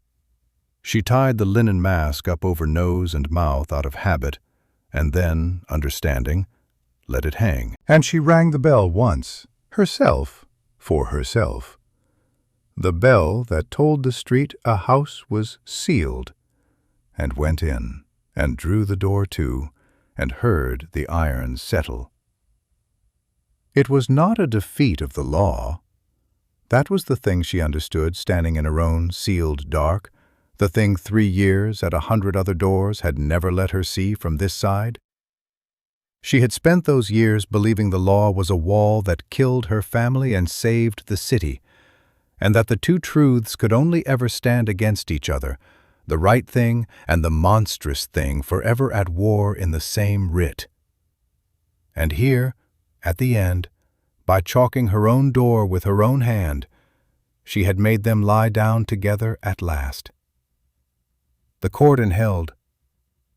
She tied the linen mask up over nose and mouth out of habit, and then, understanding, let it hang. And she rang the bell once, herself, for herself. The bell that told the street a house was sealed, and went in, and drew the door to, and heard the iron settle. It was not a defeat of the law. That was the thing she understood standing in her own sealed dark, the thing 3 years at 100 other doors had never let her see from this side. She had spent those years believing the law was a wall that killed her family and saved the city, and that the 2 truths could only ever stand against each other, the right thing and the monstrous thing forever at war in the same writ. And here, at the end, by chalking her own door with her own hand, she had made them lie down together at last. The cordon held.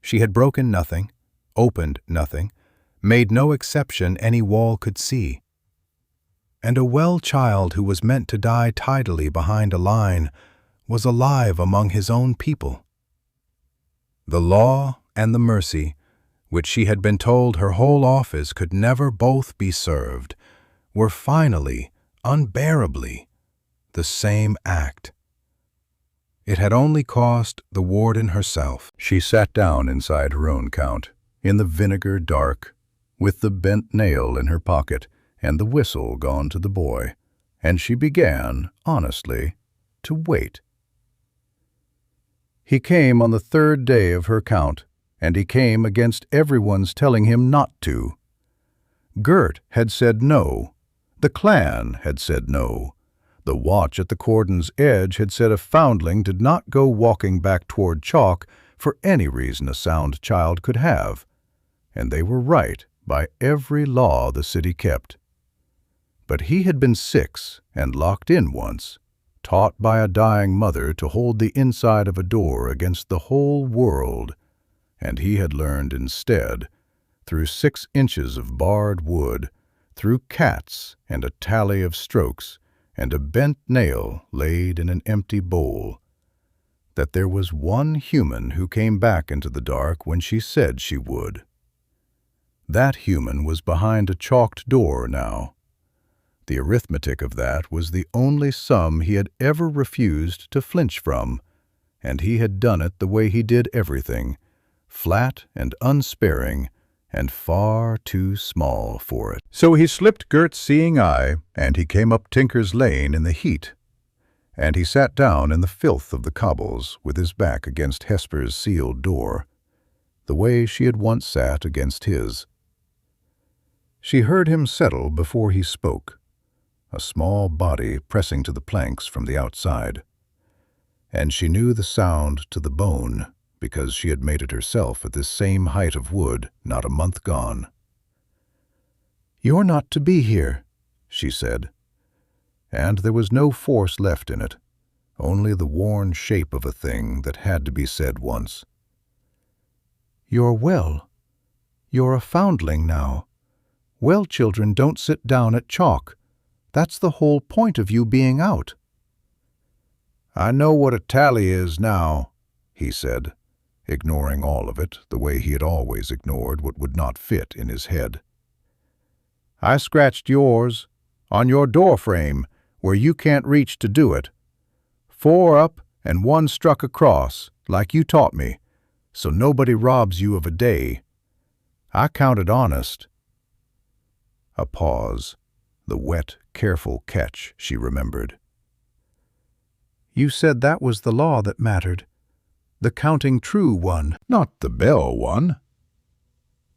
She had broken nothing, opened nothing, made no exception any wall could see. And a well child who was meant to die tidily behind a line was alive among his own people. The law and the mercy, which she had been told her whole office could never both be served, were finally, unbearably, the same act. It had only cost the warden herself. She sat down inside her own count, in the vinegar dark, with the bent nail in her pocket and the whistle gone to the boy, and she began, honestly, to wait. He came on the third day of her count, and he came against everyone's telling him not to. Gert had said no. The clan had said no. The watch at the cordon's edge had said a foundling did not go walking back toward chalk for any reason a sound child could have, and they were right by every law the city kept. But he had been 6 and locked in once, taught by a dying mother to hold the inside of a door against the whole world, and he had learned instead, through 6 inches of barred wood, through cats and a tally of strokes, and a bent nail laid in an empty bowl, that there was one human who came back into the dark when she said she would. That human was behind a chalked door now. The arithmetic of that was the only sum he had ever refused to flinch from, and he had done it the way he did everything, flat and unsparing, and far too small for it. So he slipped Gert's seeing eye, and he came up Tinker's Lane in the heat, and he sat down in the filth of the cobbles with his back against Hesper's sealed door, the way she had once sat against his. She heard him settle before he spoke, a small body pressing to the planks from the outside, and she knew the sound to the bone, because she had made it herself at this same height of wood not a month gone. "You're not to be here," she said, and there was no force left in it, only the worn shape of a thing that had to be said once. "You're well. You're a foundling now. Well children don't sit down at chalk. That's the whole point of you being out." "I know what a tally is now," he said, ignoring all of it the way he had always ignored what would not fit in his head. "I scratched yours, on your door frame, where you can't reach to do it. 4 up and 1 struck across, like you taught me, so nobody robs you of a day. I counted honest." A pause, the wet, careful catch she remembered. "You said that was the law that mattered. The counting true one, not the bell one."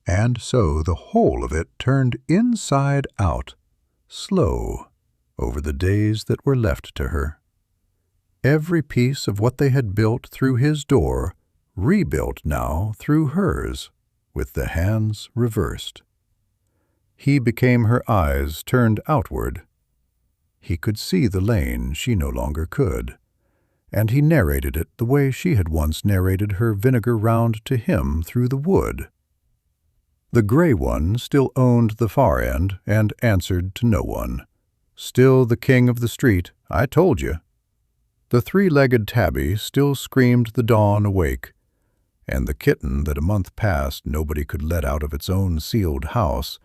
And so the whole of it turned inside out, slow, over the days that were left to her. Every piece of what they had built through his door, rebuilt now through hers, with the hands reversed. He became her eyes turned outward. He could see the lane she no longer could, and he narrated it the way she had once narrated her vinegar round to him through the wood. The gray one still owned the far end and answered to no one. Still the king of the street, I told you. The 3-legged tabby still screamed the dawn awake, and the kitten that a month past nobody could let out of its own sealed house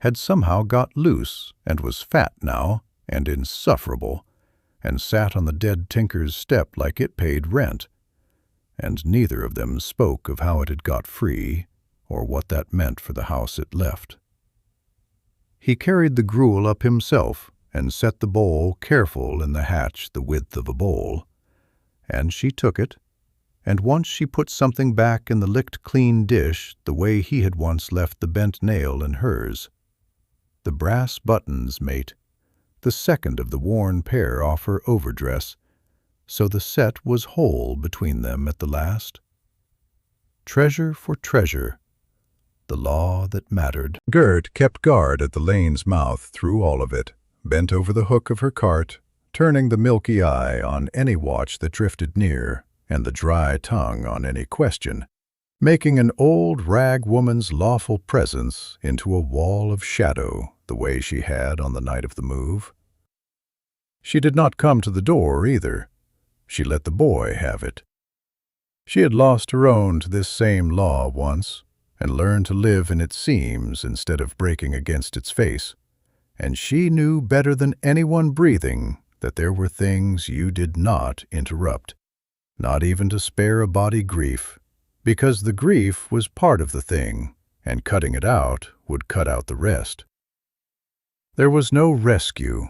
had somehow got loose and was fat now and insufferable, and sat on the dead tinker's step like it paid rent, and neither of them spoke of how it had got free, or what that meant for the house it left. He carried the gruel up himself, and set the bowl careful in the hatch the width of a bowl, and she took it, and once she put something back in the licked clean dish the way he had once left the bent nail in hers. The brass buttons, mate, the second of the worn pair off her overdress, so the set was whole between them at the last. Treasure for treasure, the law that mattered. Gert kept guard at the lane's mouth through all of it, bent over the hook of her cart, turning the milky eye on any watch that drifted near, and the dry tongue on any question, making an old rag woman's lawful presence into a wall of shadow the way she had on the night of the move. She did not come to the door either. She let the boy have it. She had lost her own to this same law once, and learned to live in its seams instead of breaking against its face, and she knew better than anyone breathing that there were things you did not interrupt, not even to spare a body grief, because the grief was part of the thing, and cutting it out would cut out the rest. There was no rescue,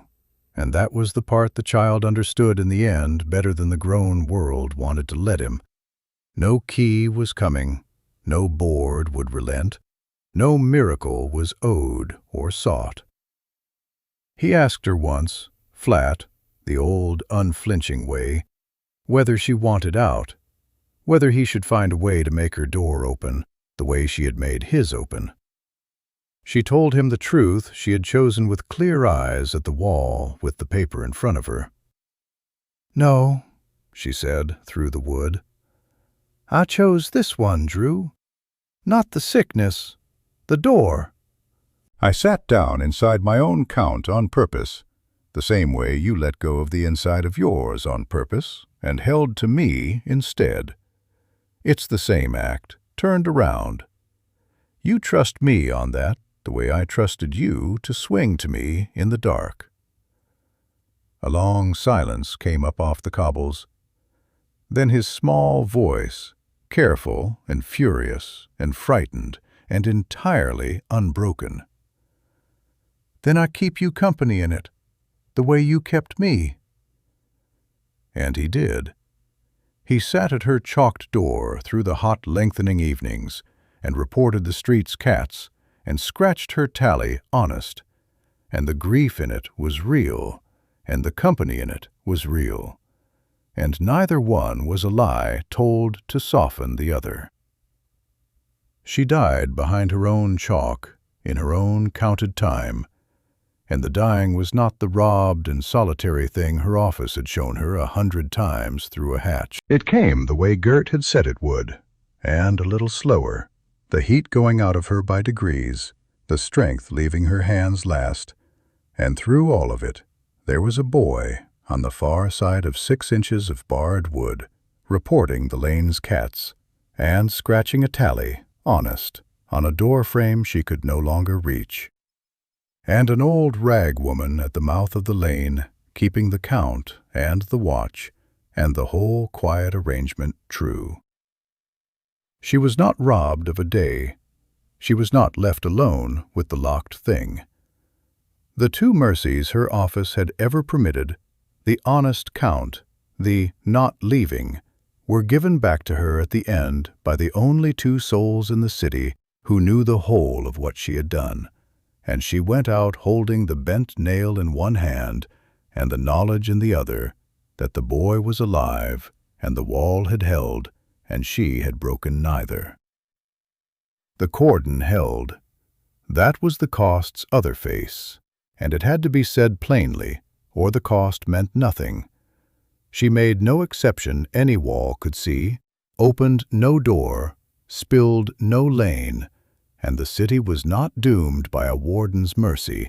and that was the part the child understood in the end better than the grown world wanted to let him. No key was coming, no board would relent, no miracle was owed or sought. He asked her once, flat, the old unflinching way, whether she wanted out, whether he should find a way to make her door open the way she had made his open. She told him the truth she had chosen with clear eyes at the wall with the paper in front of her. "No," she said through the wood. "I chose this one, Drew. Not the sickness, the door." I sat down inside my own count on purpose, the same way you let go of the inside of yours on purpose and held to me instead. It's the same act, turned around. You trust me on that the way I trusted you to swing to me in the dark. A long silence came up off the cobbles. Then his small voice, careful and furious and frightened and entirely unbroken. "Then I keep you company in it, the way you kept me." And he did. He sat at her chalked door through the hot lengthening evenings and reported the street's cats and scratched her tally honest, and the grief in it was real, and the company in it was real, and neither one was a lie told to soften the other. She died behind her own chalk, in her own counted time, and the dying was not the robbed and solitary thing her office had shown her 100 times through a hatch. It came the way Gert had said it would, and a little slower, the heat going out of her by degrees, the strength leaving her hands last, and through all of it, there was a boy on the far side of 6 inches of barred wood, reporting the lane's cats, and scratching a tally, honest, on a door frame she could no longer reach, and an old rag woman at the mouth of the lane, keeping the count and the watch, and the whole quiet arrangement true. She was not robbed of a day. She was not left alone with the locked thing. The 2 mercies her office had ever permitted, the honest count, the not leaving, were given back to her at the end by the only 2 souls in the city who knew the whole of what she had done, and she went out holding the bent nail in one hand and the knowledge in the other that the boy was alive and the wall had held and she had broken neither. The cordon held. That was the cost's other face, and it had to be said plainly, or the cost meant nothing. She made no exception any wall could see, opened no door, spilled no lane, and the city was not doomed by a warden's mercy,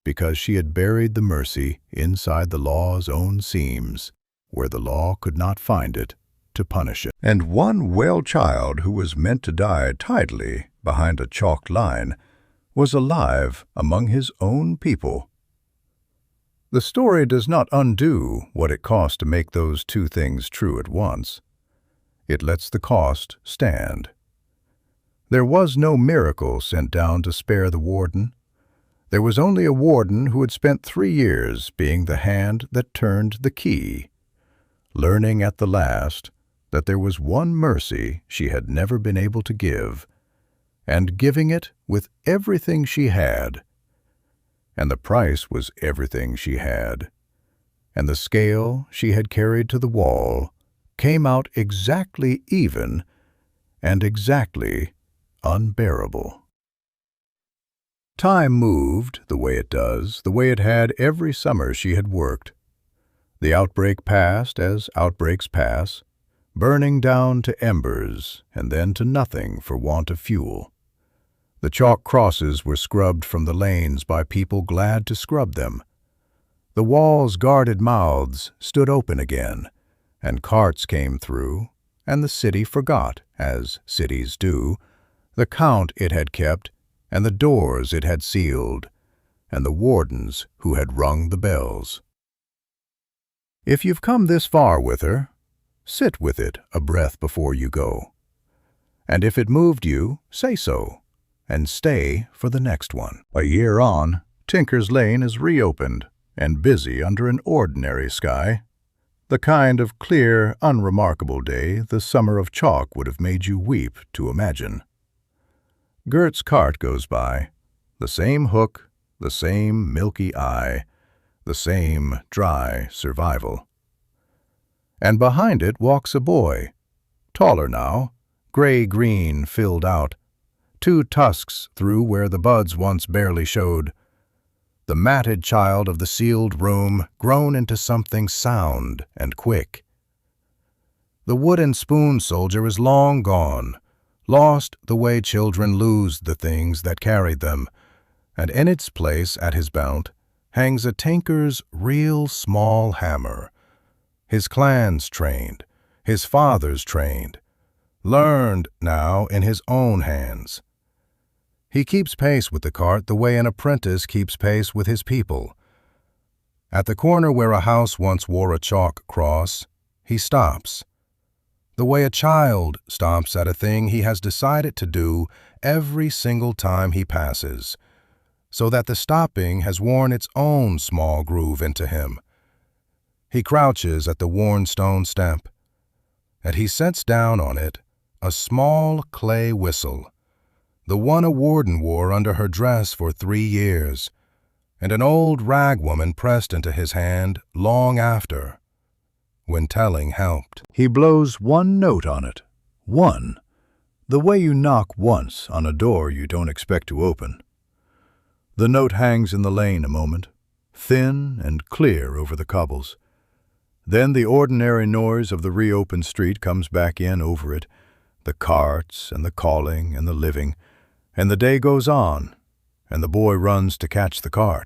because she had buried the mercy inside the law's own seams, where the law could not find it to punish it. And one well child who was meant to die tidily behind a chalked line was alive among his own people. The story does not undo what it cost to make those 2 things true at once. It lets the cost stand. There was no miracle sent down to spare the warden. There was only a warden who had spent 3 years being the hand that turned the key, learning at the last that there was one mercy she had never been able to give, and giving it with everything she had. And the price was everything she had. and the scale she had carried to the wall came out exactly even and exactly unbearable. Time moved the way it does, the way it had every summer she had worked. The outbreak passed as outbreaks pass, burning down to embers and then to nothing for want of fuel. The chalk crosses were scrubbed from the lanes by people glad to scrub them. The walls' guarded mouths stood open again, and carts came through, and the city forgot, as cities do, the count it had kept, and the doors it had sealed, and the wardens who had rung the bells. If you've come this far with her, sit with it a breath before you go. And if it moved you, say so, and stay for the next one. A year on, Tinker's Lane is reopened and busy under an ordinary sky. The kind of clear, unremarkable day the summer of chalk would have made you weep to imagine. Gert's cart goes by, the same hook, the same milky eye, the same dry survival. And behind it walks a boy, taller now, gray-green filled out, 2 tusks through where the buds once barely showed. The matted child of the sealed room grown into something sound and quick. The wooden spoon soldier is long gone, lost the way children lose the things that carried them, and in its place at his belt hangs a tinker's real small hammer. His clan's trained, his father's trained, learned now in his own hands. He keeps pace with the cart the way an apprentice keeps pace with his people. At the corner where a house once wore a chalk cross, he stops. The way a child stops at a thing he has decided to do every single time he passes, so that the stopping has worn its own small groove into him. He crouches at the worn stone step, and he sets down on it a small clay whistle, the one a warden wore under her dress for 3 years, and an old rag woman pressed into his hand long after, when telling helped. He blows 1 note on it, 1, the way you knock once on a door you don't expect to open. The note hangs in the lane a moment, thin and clear over the cobbles. Then the ordinary noise of the reopened street comes back in over it, the carts and the calling and the living, and the day goes on, and the boy runs to catch the cart.